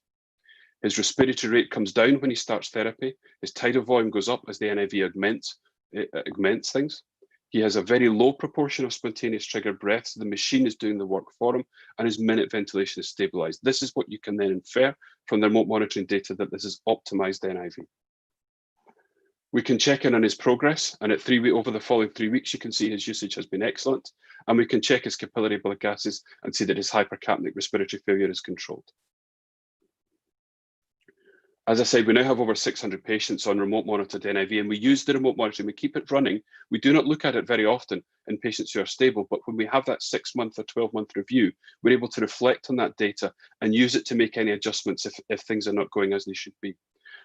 His respiratory rate comes down when he starts therapy. His tidal volume goes up as the NIV augments things. He has a very low proportion of spontaneous triggered breaths. The machine is doing the work for him, and his minute ventilation is stabilized. This is what you can then infer from the remote monitoring data, that this is optimized NIV. We can check in on his progress, and at over the following 3 weeks, you can see his usage has been excellent. And we can check his capillary blood gases and see that his hypercapnic respiratory failure is controlled. As I said, we now have over 600 patients on remote monitored NIV, and we use the remote monitoring. We keep it running. We do not look at it very often in patients who are stable, but when we have that 6-month or 12-month review, we're able to reflect on that data and use it to make any adjustments if things are not going as they should be.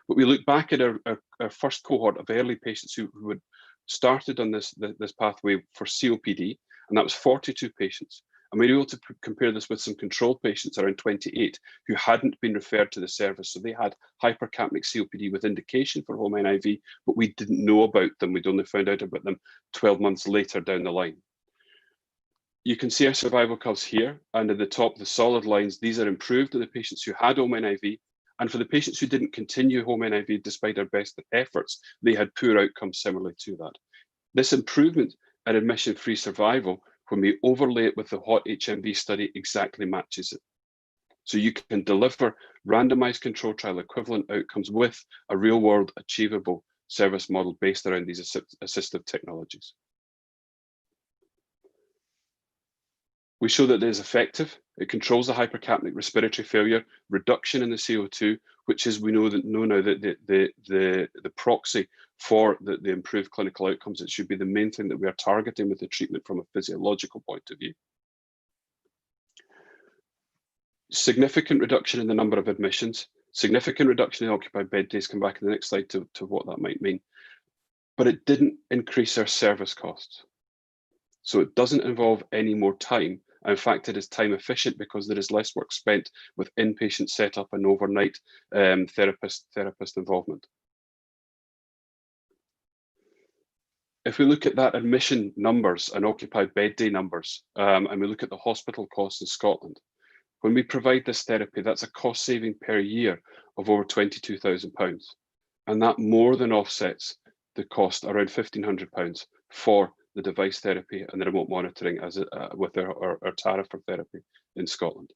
But we look back at our first cohort of early patients who had started on this pathway for COPD, and that was 42 patients. And we were able to compare this with some control patients, around 28, who hadn't been referred to the service. So they had hypercapnic COPD with indication for home NIV, but we didn't know about them. We'd only found out about them 12 months later down the line. You can see our survival curves here, and at the top, the solid lines, these are improved in the patients who had home NIV. And for the patients who didn't continue home NIV despite our best efforts, they had poor outcomes similarly to that. This improvement in admission-free survival, when we overlay it with the HOT HMV study, exactly matches it. So you can deliver randomized control trial equivalent outcomes with a real-world achievable service model based around these assistive technologies. We show that it is effective. It controls the hypercapnic respiratory failure, reduction in the CO2, which is we know now that the proxy for the improved clinical outcomes. It should be the main thing that we are targeting with the treatment from a physiological point of view. Significant reduction in the number of admissions, significant reduction in occupied bed days. Come back in the next slide to what that might mean. But it didn't increase our service costs. So it doesn't involve any more time. In fact, it is time efficient because there is less work spent with inpatient setup and overnight therapist involvement. If we look at that admission numbers and occupied bed day numbers, and we look at the hospital costs in Scotland, when we provide this therapy, that's a cost saving per year of over £22,000. And that more than offsets the cost, around £1,500 for the device therapy and the remote monitoring with our tariff for therapy in Scotland.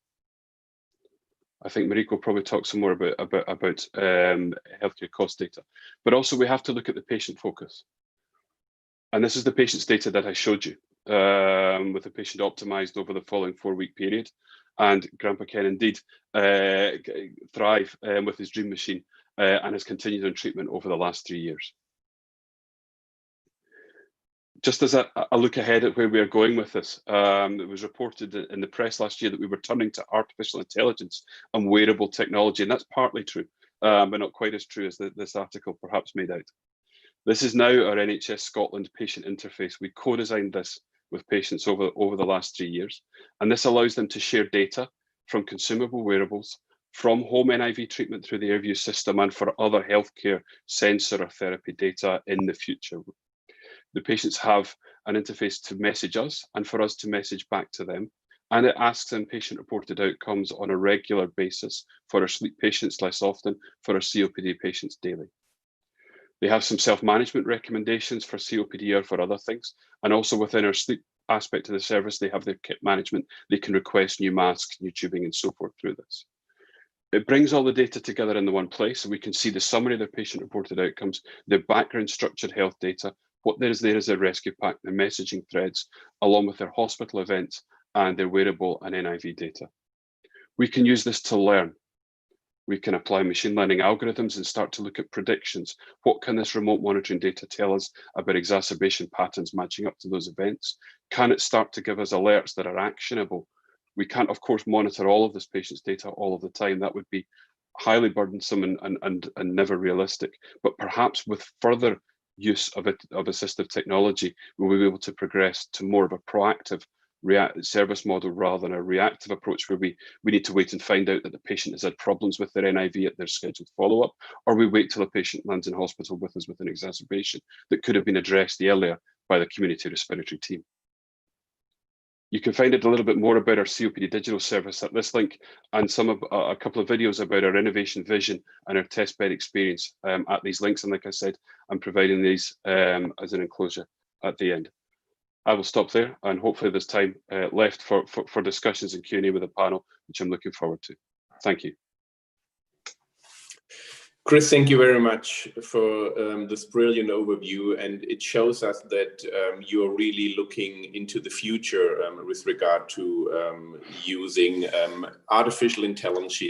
I think Mariko will probably talk some more about healthcare cost data, but also we have to look at the patient focus. And this is the patient's data that I showed you, with the patient optimized over the following 4-week period. And Grandpa Ken indeed thrive with his dream machine and has continued on treatment over the last 3 years. Just as a look ahead at where we are going with this, it was reported in the press last year that we were turning to artificial intelligence and wearable technology, and that's partly true, but not quite as true as this article perhaps made out. This is now our NHS Scotland patient interface. We co-designed this with patients over the last 3 years, and this allows them to share data from consumable wearables, from home NIV treatment through the AirView system, and for other healthcare sensor or therapy data in the future. The patients have an interface to message us and for us to message back to them. And it asks them patient-reported outcomes on a regular basis for our sleep patients less often, for our COPD patients daily. They have some self-management recommendations for COPD or for other things. And also within our sleep aspect of the service, they have their kit management. They can request new masks, new tubing, and so forth through this. It brings all the data together in the one place, so we can see the summary of their patient-reported outcomes, their background structured health data, what there is a rescue pack, their messaging threads, along with their hospital events and their wearable and NIV data. We can use this to learn. We can apply machine learning algorithms and start to look at predictions. What can this remote monitoring data tell us about exacerbation patterns matching up to those events? Can it start to give us alerts that are actionable? We can't, of course, monitor all of this patient's data all of the time. That would be highly burdensome and never realistic. But perhaps with further use of assistive technology, we'll be able to progress to more of a proactive service model rather than a reactive approach where we need to wait and find out that the patient has had problems with their NIV at their scheduled follow-up, or we wait till a patient lands in hospital with us with an exacerbation that could have been addressed earlier by the community respiratory team. You can find out a little bit more about our COPD digital service at this link, and a couple of videos about our innovation vision and our test bed experience at these links. And like I said, I'm providing these as an enclosure at the end. I will stop there, and hopefully there's time left for discussions and Q&A with the panel, which I'm looking forward to. Thank you. Chris, thank you very much for this brilliant overview, and it shows us that you are really looking into the future with regard to using artificial intelligence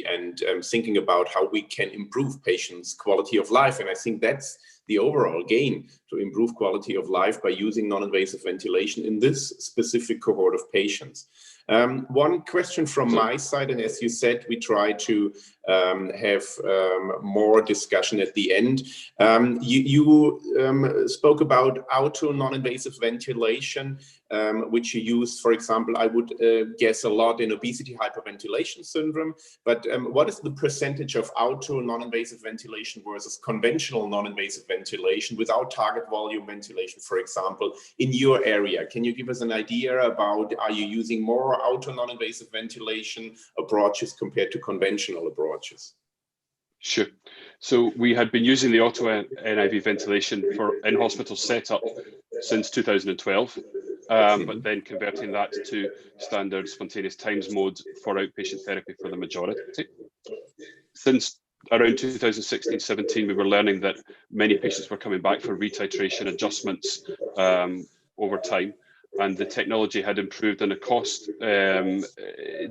and thinking about how we can improve patients' quality of life. And I think that's the overall gain, to improve quality of life by using non-invasive ventilation in this specific cohort of patients. One question from my side, and as you said, we try to have more discussion at the end. You spoke about auto non-invasive ventilation, which you use, for example, I would guess a lot in obesity hyperventilation syndrome. But what is the percentage of auto non-invasive ventilation versus conventional non-invasive ventilation without target volume ventilation, for example, in your area? Can you give us an idea about, are you using more auto non-invasive ventilation approaches compared to conventional approaches? Sure. So we had been using the auto NIV ventilation for in-hospital setup since 2012, but then converting that to standard spontaneous times mode for outpatient therapy for the majority. Since around 2016-17, we were learning that many patients were coming back for retitration adjustments over time, and the technology had improved, and the cost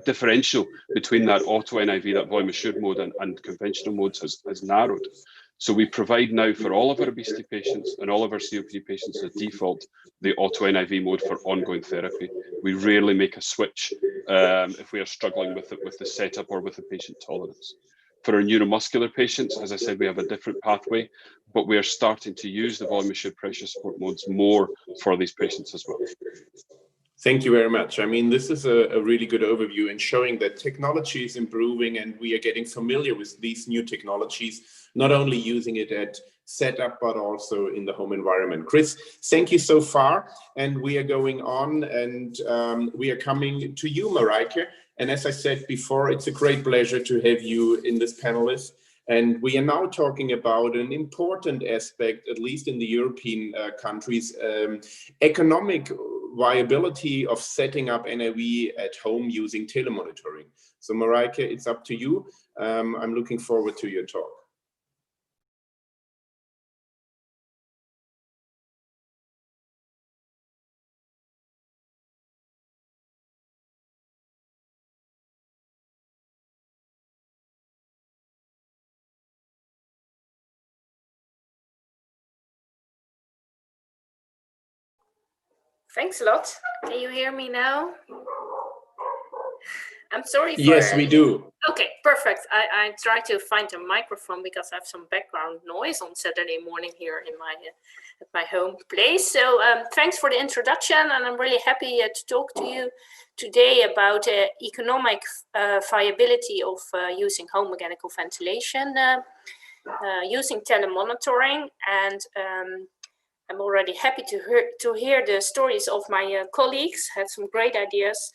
differential between that auto NIV, that volume assured mode, and conventional modes has narrowed. So we provide now for all of our obesity patients and all of our COPD patients as default the auto NIV mode for ongoing therapy. We rarely make a switch if we are struggling with the setup or with the patient tolerance. For our neuromuscular patients, as I said, we have a different pathway, but we are starting to use the volume assured pressure support modes more for these patients as well. Thank you very much. I mean, this is a really good overview and showing that technology is improving and we are getting familiar with these new technologies, not only using it at setup, but also in the home environment. Chris, thank you so far. And we are going on, and we are coming to you, Mareike. And as I said before, it's a great pleasure to have you in this panelist. And we are now talking about an important aspect, at least in the European countries, economic viability of setting up NIV at home using telemonitoring. So Mareike, it's up to you. I'm looking forward to your talk. Thanks a lot. Can you hear me now? I'm sorry for... Yes, we do. Okay, perfect. I try to find a microphone because I have some background noise on Saturday morning here in at my home place. So thanks for the introduction, and I'm really happy to talk to you today about economic viability of using home mechanical ventilation, using telemonitoring, and I'm already happy to hear the stories of my colleagues. Had some great ideas.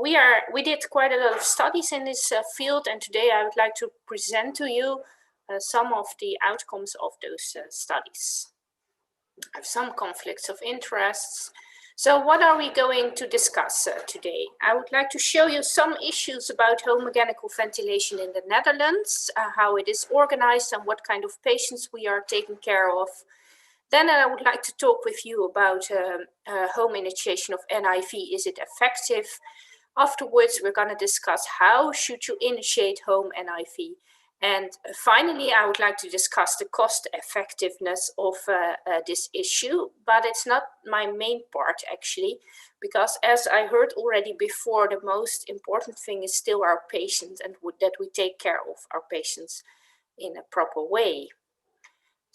We did quite a lot of studies in this field, and today I would like to present to you some of the outcomes of those studies. I have some conflicts of interests. So what are we going to discuss today? I would like to show you some issues about home mechanical ventilation in the Netherlands, how it is organized and what kind of patients we are taking care of. Then I would like to talk with you about home initiation of NIV. Is it effective? Afterwards, we're going to discuss how should you initiate home NIV. And finally, I would like to discuss the cost effectiveness of this issue, but it's not my main part actually, because as I heard already before, the most important thing is still our patients and that we take care of our patients in a proper way.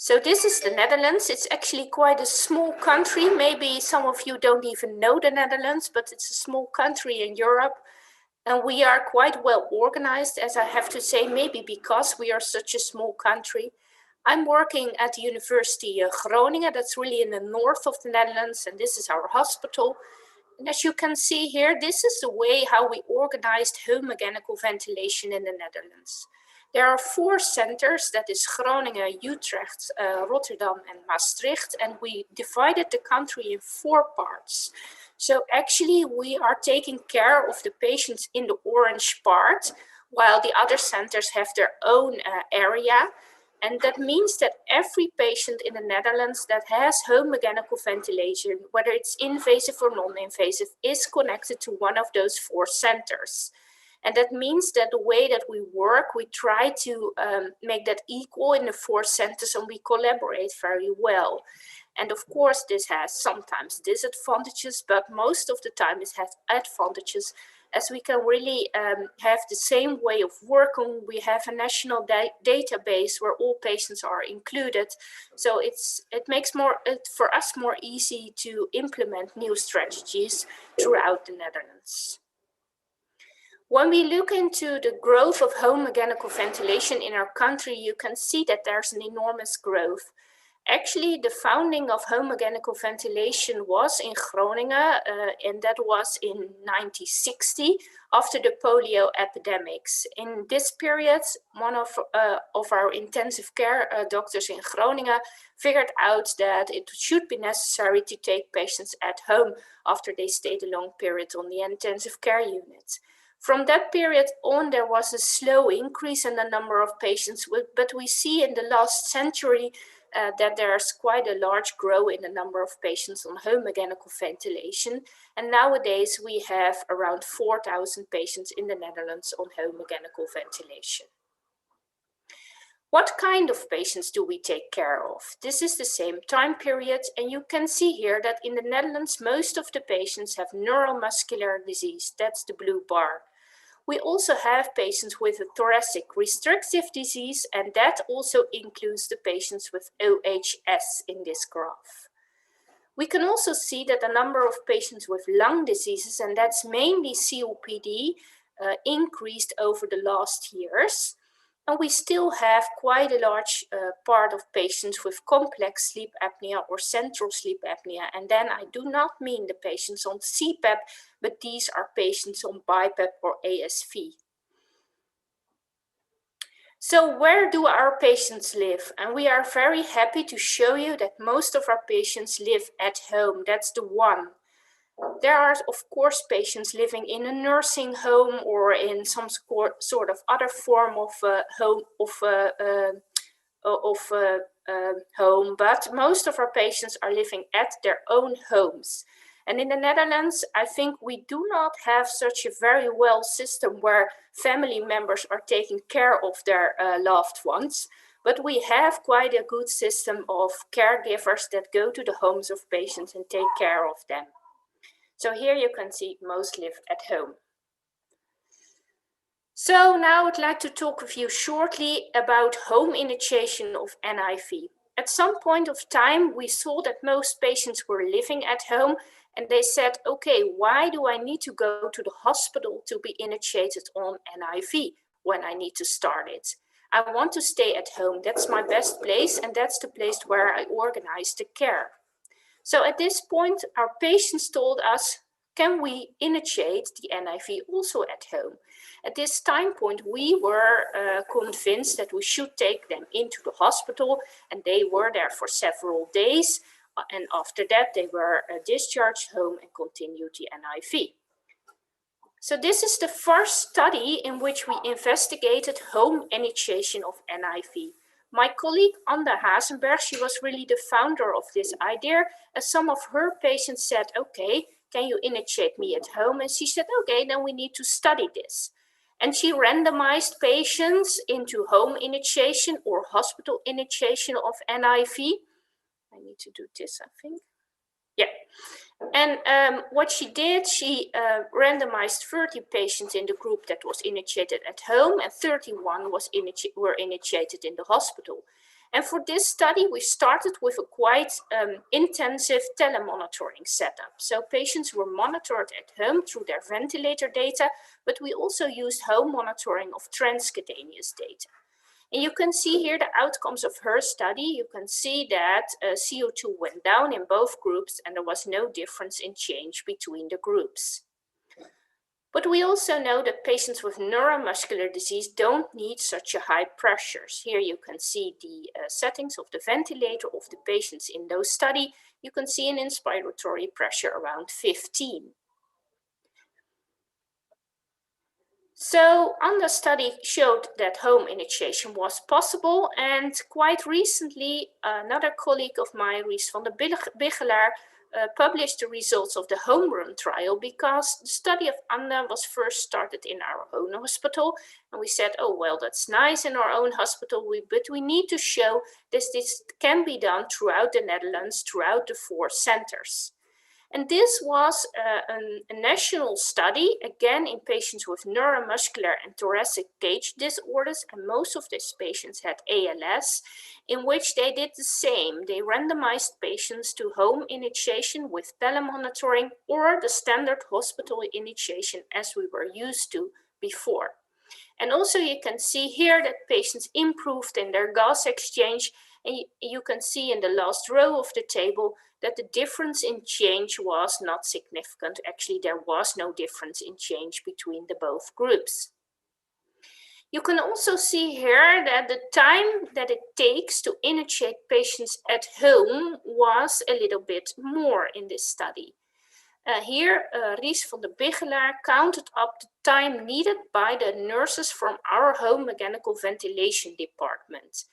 So this is the Netherlands. It's actually quite a small country. Maybe some of you don't even know the Netherlands, but it's a small country in Europe. And we are quite well organized, as I have to say, maybe because we are such a small country. I'm working at the University of Groningen. That's really in the north of the Netherlands. And this is our hospital. And as you can see here, this is the way how we organized home mechanical ventilation in the Netherlands. There are 4 centers, that is Groningen, Utrecht, Rotterdam, and Maastricht, and we divided the country in 4 parts. So actually we are taking care of the patients in the orange part, while the other centers have their own area. And that means that every patient in the Netherlands that has home mechanical ventilation, whether it's invasive or non-invasive, is connected to one of those 4 centers. And that means that the way that we work, we try to make that equal in the 4 centers, and we collaborate very well. And of course, this has sometimes disadvantages, but most of the time it has advantages, as we can really have the same way of working. We have a national database where all patients are included. So it makes it for us more easy to implement new strategies throughout the Netherlands. When we look into the growth of home mechanical ventilation in our country, you can see that there's an enormous growth. Actually, the founding of home mechanical ventilation was in Groningen, and that was in 1960 after the polio epidemics. In this period, one of our intensive care doctors in Groningen figured out that it should be necessary to take patients at home after they stayed a long period on the intensive care unit. From that period on, there was a slow increase in the number of patients, but we see in the last century that there's quite a large growth in the number of patients on home mechanical ventilation. And nowadays we have around 4,000 patients in the Netherlands on home mechanical ventilation. What kind of patients do we take care of? This is the same time period, and you can see here that in the Netherlands, most of the patients have neuromuscular disease. That's the blue bar. We also have patients with a thoracic restrictive disease, and that also includes the patients with OHS in this graph. We can also see that the number of patients with lung diseases, and that's mainly COPD, increased over the last years. And we still have quite a large part of patients with complex sleep apnea or central sleep apnea. And then I do not mean the patients on CPAP, but these are patients on BiPAP or ASV. So where do our patients live? And we are very happy to show you that most of our patients live at home. That's the one. There are, of course, patients living in a nursing home or in some sort of other form of home, but most of our patients are living at their own homes. And in the Netherlands, I think we do not have such a very well system where family members are taking care of their loved ones, but we have quite a good system of caregivers that go to the homes of patients and take care of them. So here you can see most live at home. So now I'd like to talk with you shortly about home initiation of NIV. At some point of time, we saw that most patients were living at home, and they said, okay, why do I need to go to the hospital to be initiated on NIV when I need to start it? I want to stay at home. That's my best place, and that's the place where I organize the care. So at this point, our patients told us, can we initiate the NIV also at home? At this time point, we were convinced that we should take them into the hospital, and they were there for several days. And after that, they were discharged home and continued the NIV. So this is the first study in which we investigated home initiation of NIV. My colleague Anne Hazenberg, she was really the founder of this idea, as some of her patients said, okay, can you initiate me at home? And she said, okay, then we need to study this. And she randomized patients into home initiation or hospital initiation of NIV. I need to do this, I think. Yeah. And what she did, she randomized 30 patients in the group that was initiated at home, and 31 were initiated in the hospital. And for this study, we started with a quite intensive telemonitoring setup. So patients were monitored at home through their ventilator data, but we also used home monitoring of transcutaneous data. And you can see here the outcomes of her study. You can see that CO2 went down in both groups, and there was no difference in change between the groups. But we also know that patients with neuromuscular disease don't need such a high pressures. Here you can see the settings of the ventilator of the patients in those study. You can see an inspiratory pressure around 15. So the study showed that home initiation was possible, and quite recently another colleague of mine, Ries van der Biggelaar, published the results of the home run trial, because the study of Anna was first started in our own hospital, and we said, oh well, that's nice in our own hospital, but we need to show this can be done throughout the Netherlands, throughout the 4 centers. And this was a national study, again in patients with neuromuscular and thoracic cage disorders, and most of these patients had ALS, in which they did the same. They randomized patients to home initiation with telemonitoring or the standard hospital initiation as we were used to before. And also you can see here that patients improved in their gas exchange, and you can see in the last row of the table that the difference in change was not significant. Actually, there was no difference in change between the both groups. You can also see here that the time that it takes to initiate patients at home was a little bit more in this study. Here, Ries van der Biggelaar counted up the time needed by the nurses from our home mechanical ventilation department.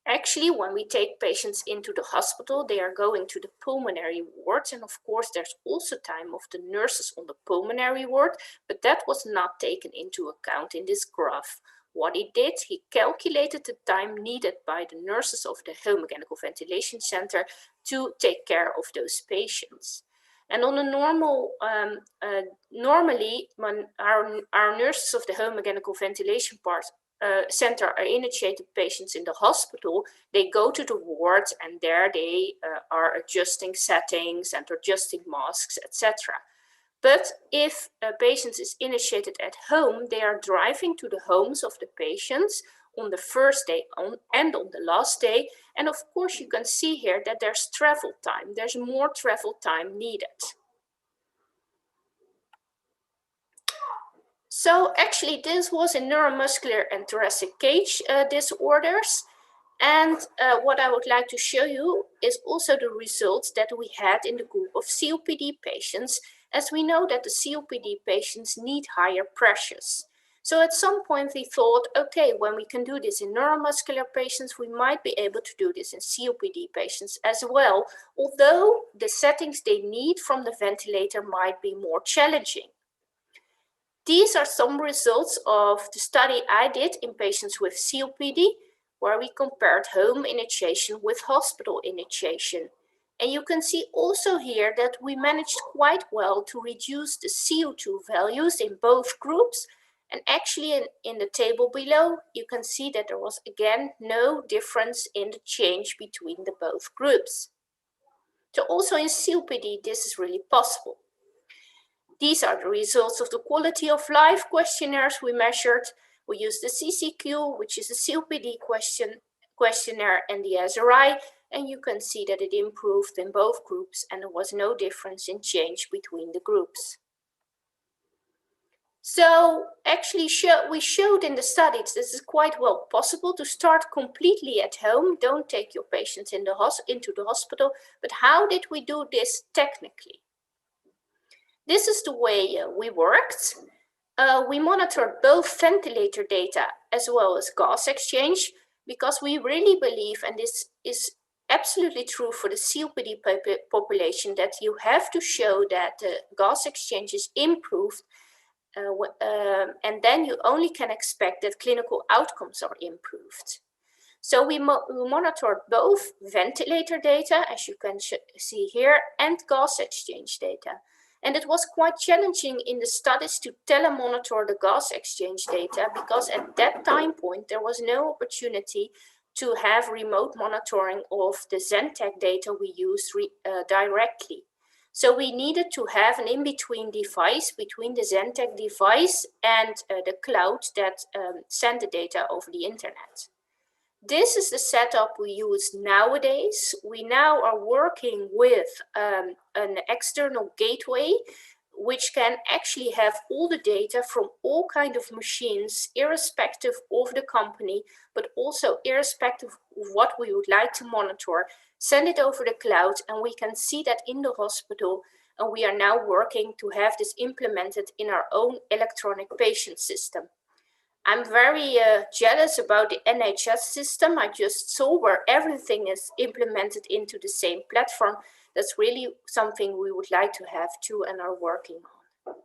Actually, when we take patients into the hospital, they are going to the pulmonary wards. And of course, there's also time of the nurses on the pulmonary ward, but that was not taken into account in this graph. What he did, he calculated the time needed by the nurses of the home mechanical ventilation center to take care of those patients. And on a normal, normally, when our nurses of the home mechanical ventilation center are initiated patients in the hospital, they go to the wards and there they are adjusting settings and adjusting masks, etc. But if a patient is initiated at home, they are driving to the homes of the patients on the first day and on the last day. And of course, you can see here that there's travel time. There's more travel time needed. So actually, this was in neuromuscular and thoracic cage disorders. And what I would like to show you is also the results that we had in the group of COPD patients, as we know that the COPD patients need higher pressures. So at some point we thought, okay, when we can do this in neuromuscular patients, we might be able to do this in COPD patients as well, although the settings they need from the ventilator might be more challenging. These are some results of the study I did in patients with COPD, where we compared home initiation with hospital initiation. And you can see also here that we managed quite well to reduce the CO2 values in both groups. And actually in the table below, you can see that there was again no difference in the change between the both groups. So also in COPD, this is really possible. These are the results of the quality of life questionnaires we measured. We used the CCQ, which is a COPD questionnaire, and the SRI, and you can see that it improved in both groups and there was no difference in change between the groups. So actually we showed in the studies this is quite well possible to start completely at home. Don't take your patients into the hospital, but how did we do this technically? This is the way we worked. We monitored both ventilator data as well as gas exchange, because we really believe, and this is absolutely true for the COPD population, that you have to show that the gas exchange is improved, and then you only can expect that clinical outcomes are improved. So we monitored both ventilator data, as you can see here, and gas exchange data. And it was quite challenging in the studies to telemonitor the gas exchange data, because at that time point, there was no opportunity to have remote monitoring of the Zentek data we use directly. So we needed to have an in-between device between the Zentek device and the cloud that sent the data over the internet. This is the setup we use nowadays. We now are working with an external gateway, which can actually have all the data from all kinds of machines, irrespective of the company, but also irrespective of what we would like to monitor, send it over the cloud, and we can see that in the hospital And we are now working to have this implemented in our own electronic patient system. I'm very jealous about the NHS system. I just saw where everything is implemented into the same platform. That's really something we would like to have too and are working on.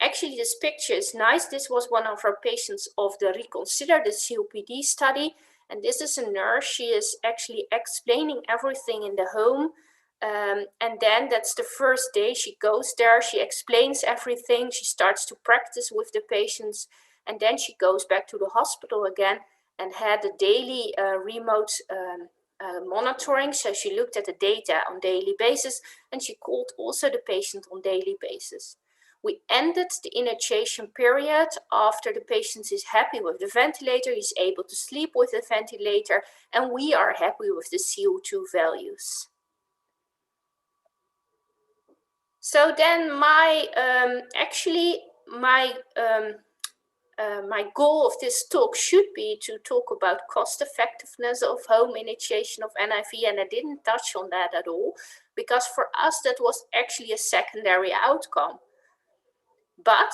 Actually, this picture is nice. This was one of our patients of the Reconsider, the COPD study. And this is a nurse. She is actually explaining everything in the home. And then that's the first day she goes there. She explains everything. She starts to practice with the patients. And then she goes back to the hospital again and had a daily remote monitoring. So she looked at the data on daily basis and she called also the patient on daily basis. We ended the initiation period after the patient is happy with the ventilator, he's able to sleep with the ventilator, and we are happy with the CO2 values. So then my goal of this talk should be to talk about cost effectiveness of home initiation of NIV, and I didn't touch on that at all, because for us that was actually a secondary outcome. But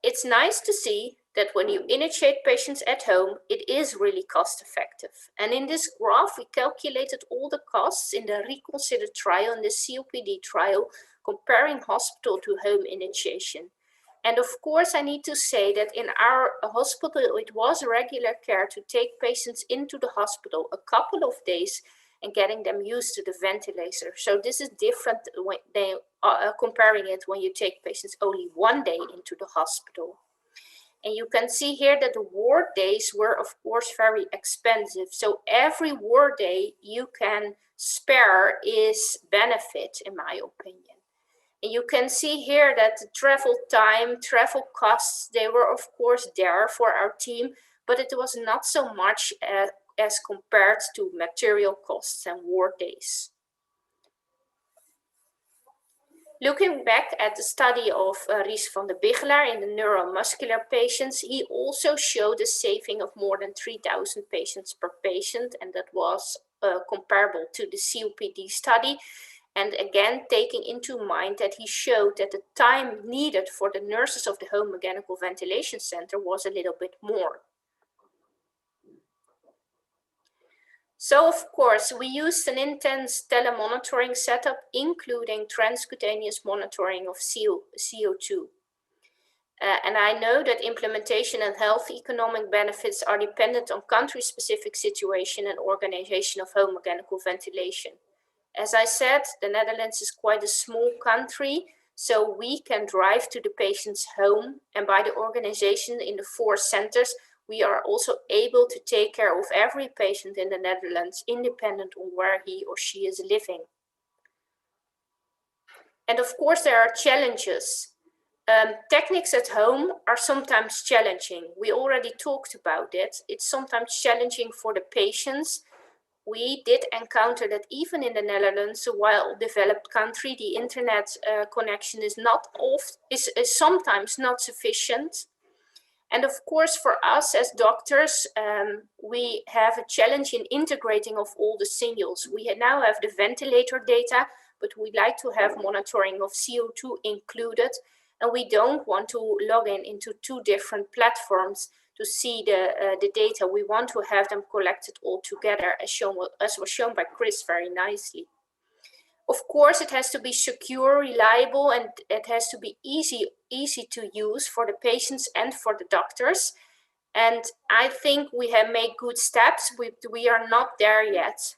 it's nice to see that when you initiate patients at home, it is really cost effective. And in this graph, we calculated all the costs in the Reconsider trial and the COPD trial, comparing hospital to home initiation. And of course, I need to say that in our hospital, it was regular care to take patients into the hospital a couple of days and getting them used to the ventilator. So this is different when they are comparing it when you take patients only one day into the hospital. And you can see here that the ward days were, of course, very expensive. So every ward day you can spare is benefit, in my opinion. And you can see here that the travel time, travel costs, they were, of course, there for our team, but it was not so much as compared to material costs and ward days. Looking back at the study of Ries van de Biggelaar in the neuromuscular patients, he also showed a saving of more than 3,000 patients per patient, and that was comparable to the COPD study. And again, taking into mind that he showed that the time needed for the nurses of the home mechanical ventilation center was a little bit more. So of course, we used an intense telemonitoring setup, including transcutaneous monitoring of CO2. And I know that implementation and health economic benefits are dependent on country-specific situation and organization of home mechanical ventilation. As I said, the Netherlands is quite a small country, so we can drive to the patient's home, and by the organization in the 4 centers, we are also able to take care of every patient in the Netherlands, independent on where he or she is living. And of course, there are challenges. Techniques at home are sometimes challenging. We already talked about it. It's sometimes challenging for the patients. We did encounter that even in the Netherlands, a well-developed country, the internet connection is sometimes not sufficient. And of course, for us as doctors, we have a challenge in integrating of all the signals. We now have the ventilator data, but we'd like to have monitoring of CO2 included. And we don't want to log into 2 different platforms to see the data. We want to have them collected all together, as was shown by Chris very nicely. Of course, it has to be secure, reliable, and it has to be easy to use for the patients and for the doctors. And I think we have made good steps. We are not there yet.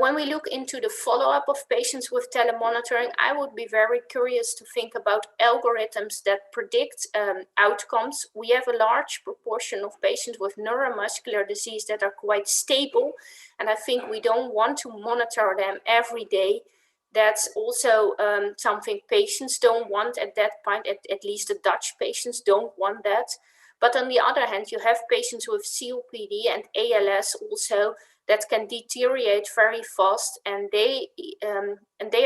When we look into the follow-up of patients with telemonitoring, I would be very curious to think about algorithms that predict outcomes. We have a large proportion of patients with neuromuscular disease that are quite stable, and I think we don't want to monitor them every day. That's also something patients don't want at that point, at least the Dutch patients don't want that. But on the other hand, you have patients with COPD and ALS also that can deteriorate very fast, and they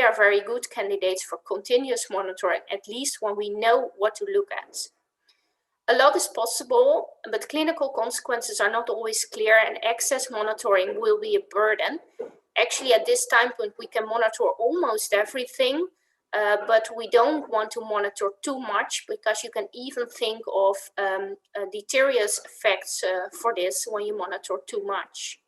are very good candidates for continuous monitoring, at least when we know what to look at. A lot is possible, but clinical consequences are not always clear, and excess monitoring will be a burden. Actually, at this time point, we can monitor almost everything, but we don't want to monitor too much, because you can even think of deleterious effects for this when you monitor too much.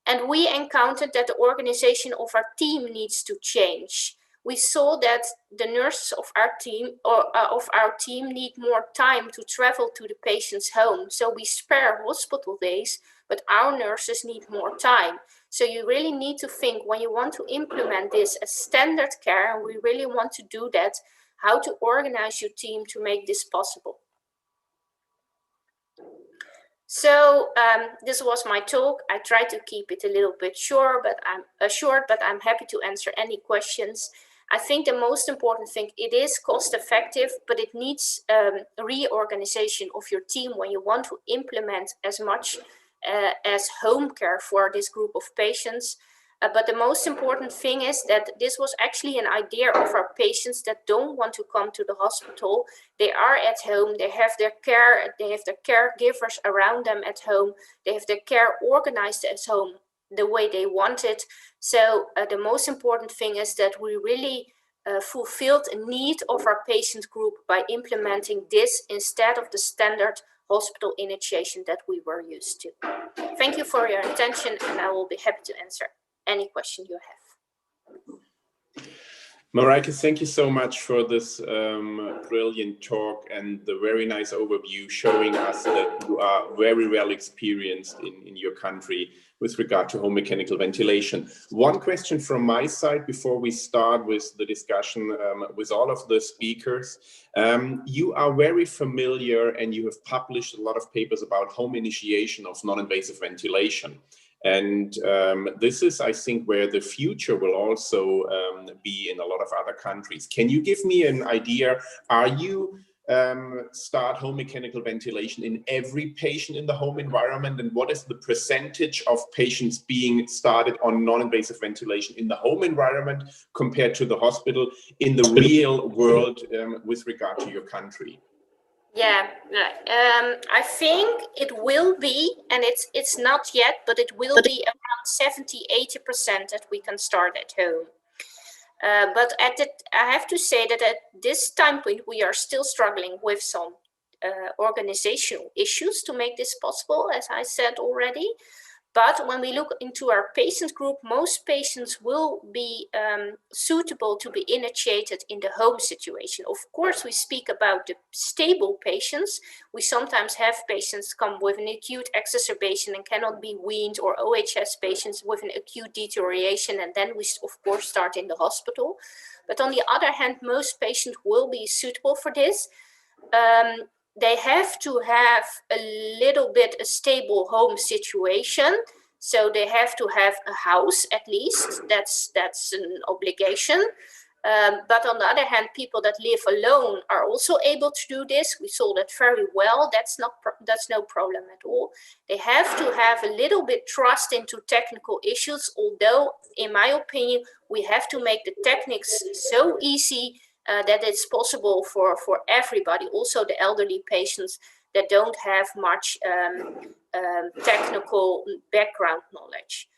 And we encountered that the organization of our team needs to change. We saw that the nurses of our team need more time to travel to the patient's home. So we spare hospital days, but our nurses need more time. So you really need to think, when you want to implement this as standard care, and we really want to do that, how to organize your team to make this possible. So this was my talk. I tried to keep it a little bit short, but I'm happy to answer any questions. I think the most important thing, it is cost effective, but it needs reorganization of your team when you want to implement as much as home care for this group of patients. But the most important thing is that this was actually an idea of our patients that don't want to come to the hospital. They are at home, they have their care, they have their caregivers around them at home, they have their care organized at home the way they want it. So the most important thing is that we really fulfilled a need of our patient group by implementing this instead of the standard hospital initiation that we were used to. Thank you for your attention, and I will be happy to answer any question you have. Marijke, thank you so much for this brilliant talk and the very nice overview, showing us that you are very well experienced in your country with regard to home mechanical ventilation. One question from my side before we start with the discussion with all of the speakers. You are very familiar and you have published a lot of papers about home initiation of non-invasive ventilation. And this is, I think, where the future will also be in a lot of other countries. Can you give me an idea? Are you start home mechanical ventilation in every patient in the home environment? And what is the percentage of patients being started on non-invasive ventilation in the home environment compared to the hospital in the real world with regard to your country? Yeah, I think it will be, and it's not yet, but it will be around 70–80% that we can start at home. But I have to say that at this time point, we are still struggling with some organizational issues to make this possible, as I said already. But when we look into our patient group, most patients will be suitable to be initiated in the home situation. Of course, we speak about the stable patients. We sometimes have patients come with an acute exacerbation and cannot be weaned, or OHS patients with an acute deterioration, and then we, of course, start in the hospital. But on the other hand, most patients will be suitable for this. They have to have a little bit a stable home situation. So they have to have a house at least. That's an obligation. But on the other hand, people that live alone are also able to do this. We saw that very well. That's no problem at all. They have to have a little bit trust into technical issues, although in my opinion, we have to make the techniques so easy that it's possible for everybody, also the elderly patients that don't have much technical background knowledge.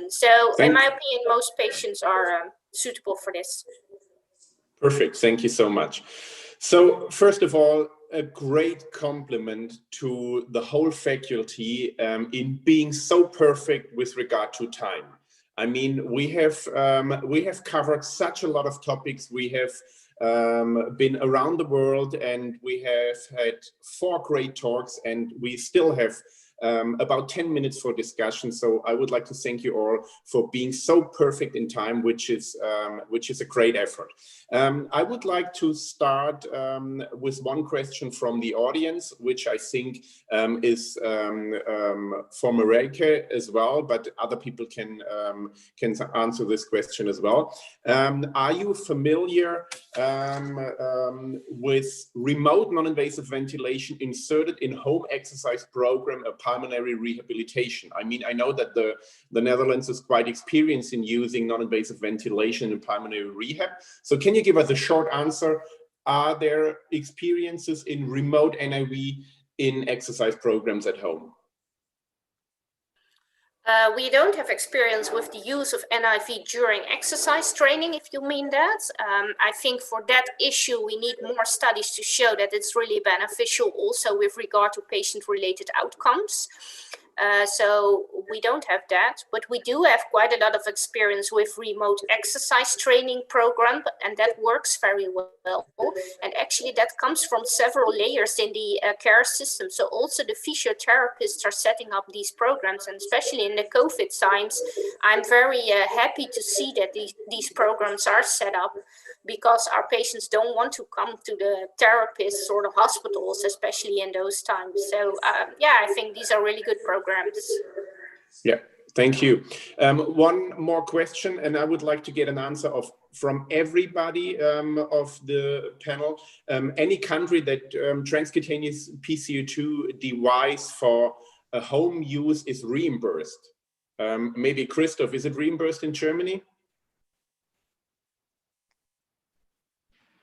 So in my opinion, most patients are suitable for this. Perfect, thank you so much. So first of all, a great compliment to the whole faculty in being so perfect with regard to time. I mean, we have covered such a lot of topics. We have been around the world, and we have had 4 great talks, and we still have about 10 minutes for discussion. So I would like to thank you all for being so perfect in time, which is a great effort. I would like to start with one question from the audience, which I think is for Marijke as well, but other people can answer this question as well. Are you familiar with remote non-invasive ventilation inserted in home exercise program, a pulmonary rehabilitation? I mean, I know that the Netherlands is quite experienced in using non-invasive ventilation in pulmonary rehab. So can you give us a short answer? Are there experiences in remote NIV in exercise programs at home? We don't have experience with the use of NIV during exercise training, if you mean that. I think for that issue, we need more studies to show that it's really beneficial also with regard to patient-related outcomes. So we don't have that, but we do have quite a lot of experience with remote exercise training program, and that works very well. And actually that comes from several layers in the care system. So also the physiotherapists are setting up these programs, and especially in the COVID times, I'm very happy to see that these programs are set up, because our patients don't want to come to the therapists or the hospitals, especially in those times. So yeah, I think these are really good programs. Yeah, thank you. One more question, and I would like to get an answer from everybody of the panel. Any country that transcutaneous PCO2 device for a home use is reimbursed? Maybe Christoph, is it reimbursed in Germany?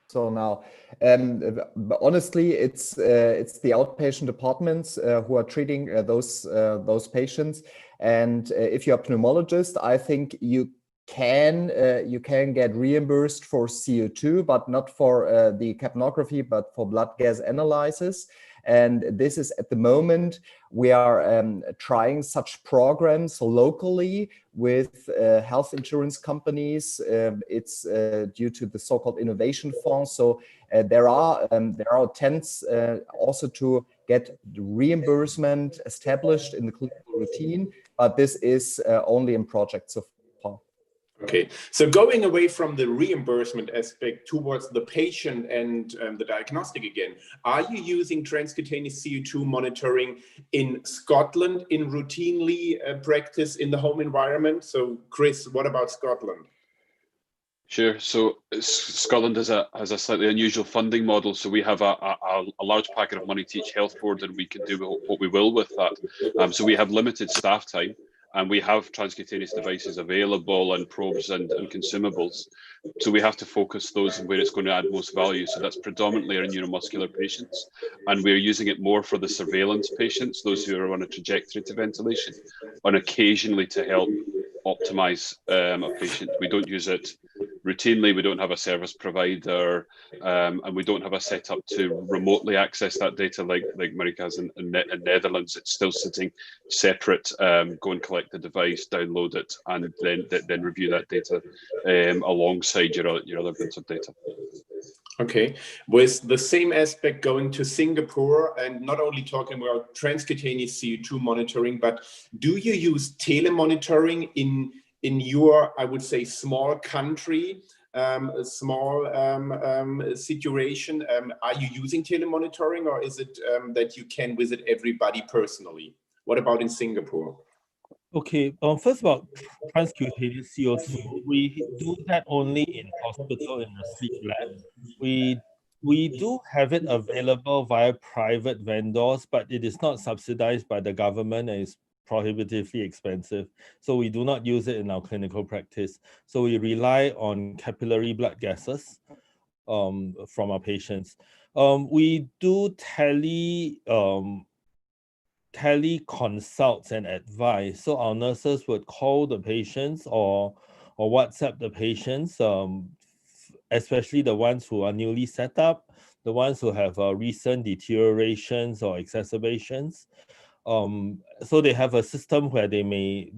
So now, honestly, it's the outpatient departments who are treating those patients. And if you're a pneumologist, I think you can get reimbursed for CO2, but not for the capnography, but for blood gas analysis. And this is at the moment, we are trying such programs locally with health insurance companies. It's due to the so-called innovation funds. So there are attempts also to get reimbursement established in the clinical routine, but this is only in projects so far. Okay, so going away from the reimbursement aspect towards the patient and the diagnostic again, are you using transcutaneous CO2 monitoring in Scotland in routinely practice in the home environment? So Chris, what about Scotland? Sure. So Scotland has a slightly unusual funding model. So we have a large packet of money to each health board, and we can do what we will with that. So we have limited staff time, and we have transcutaneous devices available and probes and consumables. So we have to focus those where it's going to add most value. So that's predominantly our neuromuscular patients. And we're using it more for the surveillance patients, those who are on a trajectory to ventilation, and occasionally to help optimize a patient. We don't use it routinely. We don't have a service provider, and we don't have a setup to remotely access that data like Marika has in Netherlands. It's still sitting separate. Go and collect the device, download it, and then review that data alongside your other bits of data. Okay, with the same aspect going to Singapore, and not only talking about transcutaneous CO2 monitoring, but do you use telemonitoring in your, I would say, small country, small situation? Are you using telemonitoring, or is it that you can visit everybody personally? What about in Singapore? Okay, first about transcutaneous CO2, we do that only in hospital in the sleep lab. We do have it available via private vendors, but it is not subsidized by the government and is prohibitively expensive. So we do not use it in our clinical practice. So we rely on capillary blood gases from our patients. We do teleconsults and advice. So our nurses would call the patients or WhatsApp the patients, especially the ones who are newly set up, the ones who have recent deteriorations or exacerbations. So they have a system where they may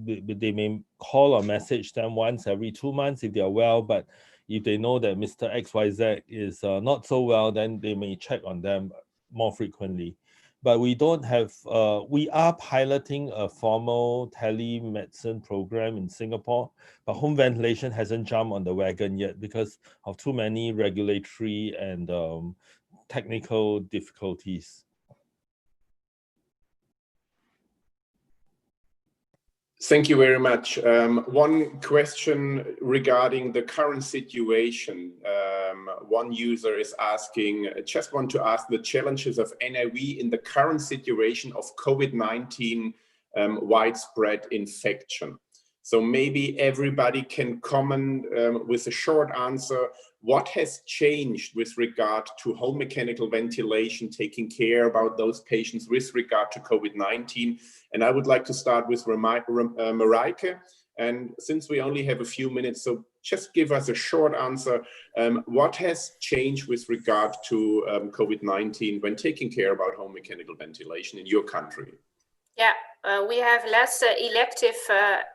call or message them once every 2 months if they are well, but if they know that Mr. XYZ is not so well, then they may check on them more frequently. But we don't have, we are piloting a formal telemedicine program in Singapore, but home ventilation hasn't jumped on the wagon yet because of too many regulatory and technical difficulties. Thank you very much. One question regarding the current situation. One user is asking, just want to ask the challenges of NIV in the current situation of COVID-19 widespread infection. So maybe everybody can comment with a short answer. what has changed with regard to home mechanical ventilation, taking care about those patients with regard to COVID-19? And I would like to start with Marijke. And since we only have a few minutes, so just give us a short answer. What has changed with regard to COVID-19 when taking care about home mechanical ventilation in your country? Yeah, we have less elective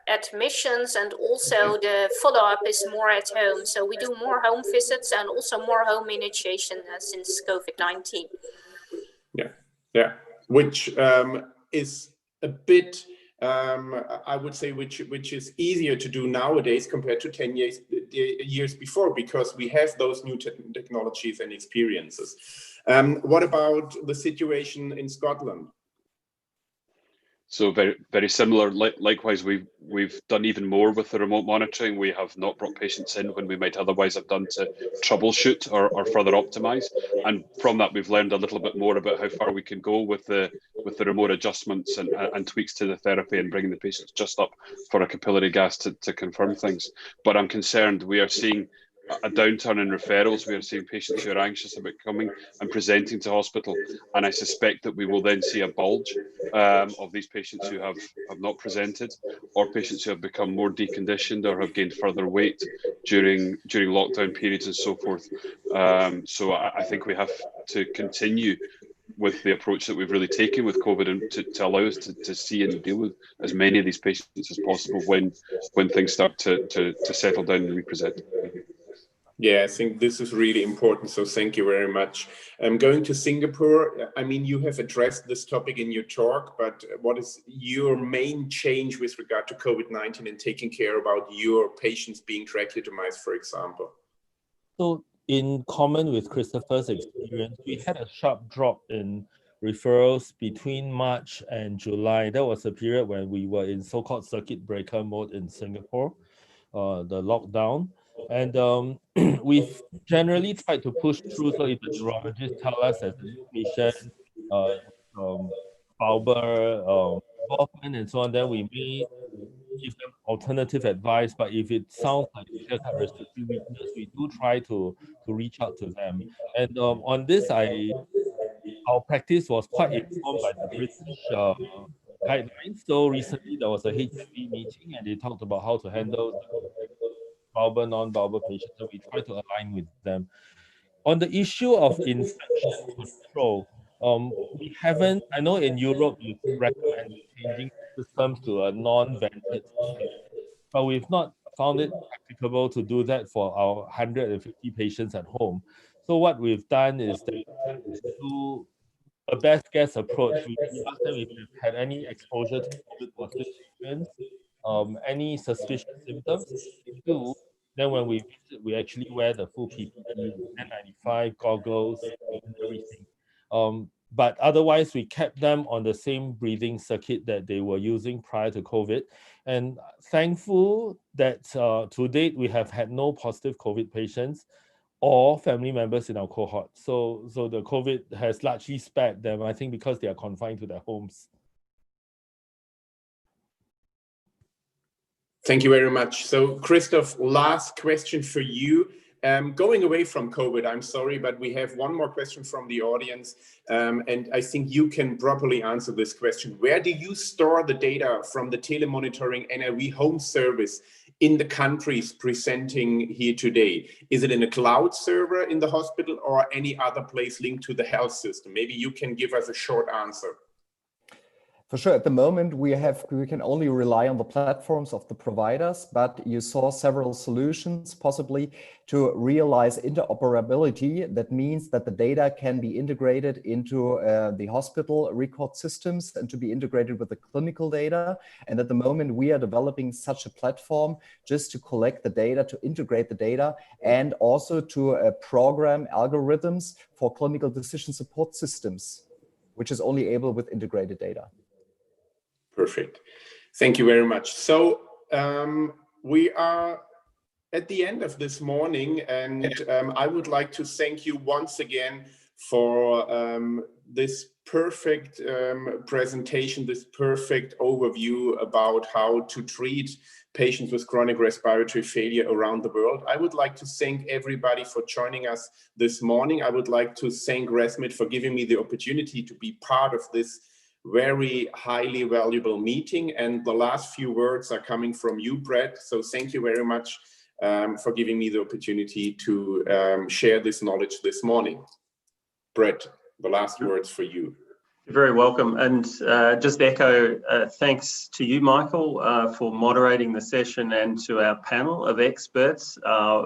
admissions, and also the follow-up is more at home. So we do more home visits and also more home initiation since COVID-19. Yeah, which is a bit, I would say, which is easier to do nowadays compared to 10 years before, because we have those new technologies and experiences. What about the situation in Scotland? So very similar. Likewise, we've done even more with the remote monitoring. We have not brought patients in when we might otherwise have done to troubleshoot or further optimize. And from that, we've learned a little bit more about how far we can go with the remote adjustments and tweaks to the therapy and bringing the patients just up for a capillary gas to confirm things. But I'm concerned we are seeing a downturn in referrals. We are seeing patients who are anxious about coming and presenting to hospital, and I suspect that we will then see a bulge of these patients who have not presented, or patients who have become more deconditioned or have gained further weight during lockdown periods and so forth. So I think we have to continue with the approach that we've really taken with COVID, and to allow us to see and deal with as many of these patients as possible when things start to settle down and represent. Yeah, I think this is really important. So thank you very much. Going to Singapore, I mean, you have addressed this topic in your talk, but what is your main change with regard to COVID-19 and taking care about your patients being tracheotomized, for example? So in common with Christopher's experience, we had a sharp drop in referrals between March and July. That was a period when we were in so-called circuit breaker mode in Singapore, the lockdown. And we've generally tried to push through. So if the neurologists tell us as a new patient, Bauber, and so on, then we may give them alternative advice. But if it sounds like clear-cut respiratory weakness, we do try to reach out to them. And on this, our practice was quite informed by the British guidelines. So recently there was a HCV meeting, and they talked about how to handle Bauber, non-Bauber patients, so we try to align with them. On the issue of infection control, we haven't, I know in Europe you recommend changing systems to a non-vented system, but we've not found it practicable to do that for our 150 patients at home. So what we've done is that to a best guess approach, we asked them if they've had any exposure to COVID positive patients, any suspicious symptoms. If they do, then when we visit, we actually wear the full PPE, N95, goggles, and everything. But otherwise, we kept them on the same breathing circuit that they were using prior to COVID. And thankful that to date, we have had no positive COVID patients or family members in our cohort. So the COVID has largely spared them, I think, because they are confined to their homes. Thank you very much. So Christoph, last question for you. Going away from COVID, I'm sorry, but we have one more question from the audience, and I think you can properly answer this question. Where do you store the data from the Telemonitoring NIV home service in the countries presenting here today? Is it in a cloud server in the hospital or any other place linked to the health system? Maybe you can give us a short answer. For sure, at the moment, we can only rely on the platforms of the providers, but you saw several solutions possibly to realize interoperability. That means that the data can be integrated into the hospital record systems and to be integrated with the clinical data. And at the moment, we are developing such a platform just to collect the data, to integrate the data, and also to program algorithms for clinical decision support systems, which is only able with integrated data. Perfect. Thank you very much. So we are at the end of this morning, and I would like to thank you once again for this perfect presentation, this perfect overview about how to treat patients with chronic respiratory failure around the world. I would like to thank everybody for joining us this morning. I would like to thank ResMed for giving me the opportunity to be part of this very highly valuable meeting. And the last few words are coming from you, Brett. So thank you very much for giving me the opportunity to share this knowledge this morning. Brett, the last words for you. You're very welcome. And just echo thanks to you, Michael, for moderating the session, and to our panel of experts.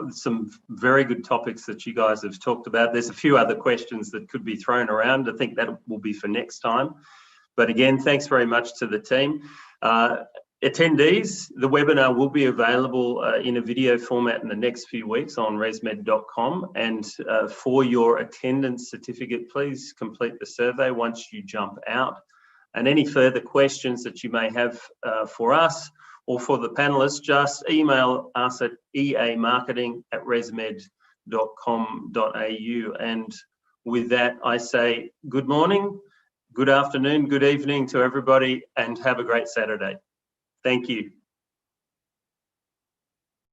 Some very good topics that you guys have talked about. There's a few other questions that could be thrown around. I think that will be for next time. But again, thanks very much to the team. Attendees, the webinar will be available in a video format in the next few weeks on resmed.com. And for your attendance certificate, please complete the survey once you jump out. And any further questions that you may have for us or for the panelists, just email us at eamarketing@resmed.com.au. And with that, I say good morning, good afternoon, good evening to everybody, and have a great Saturday. Thank you.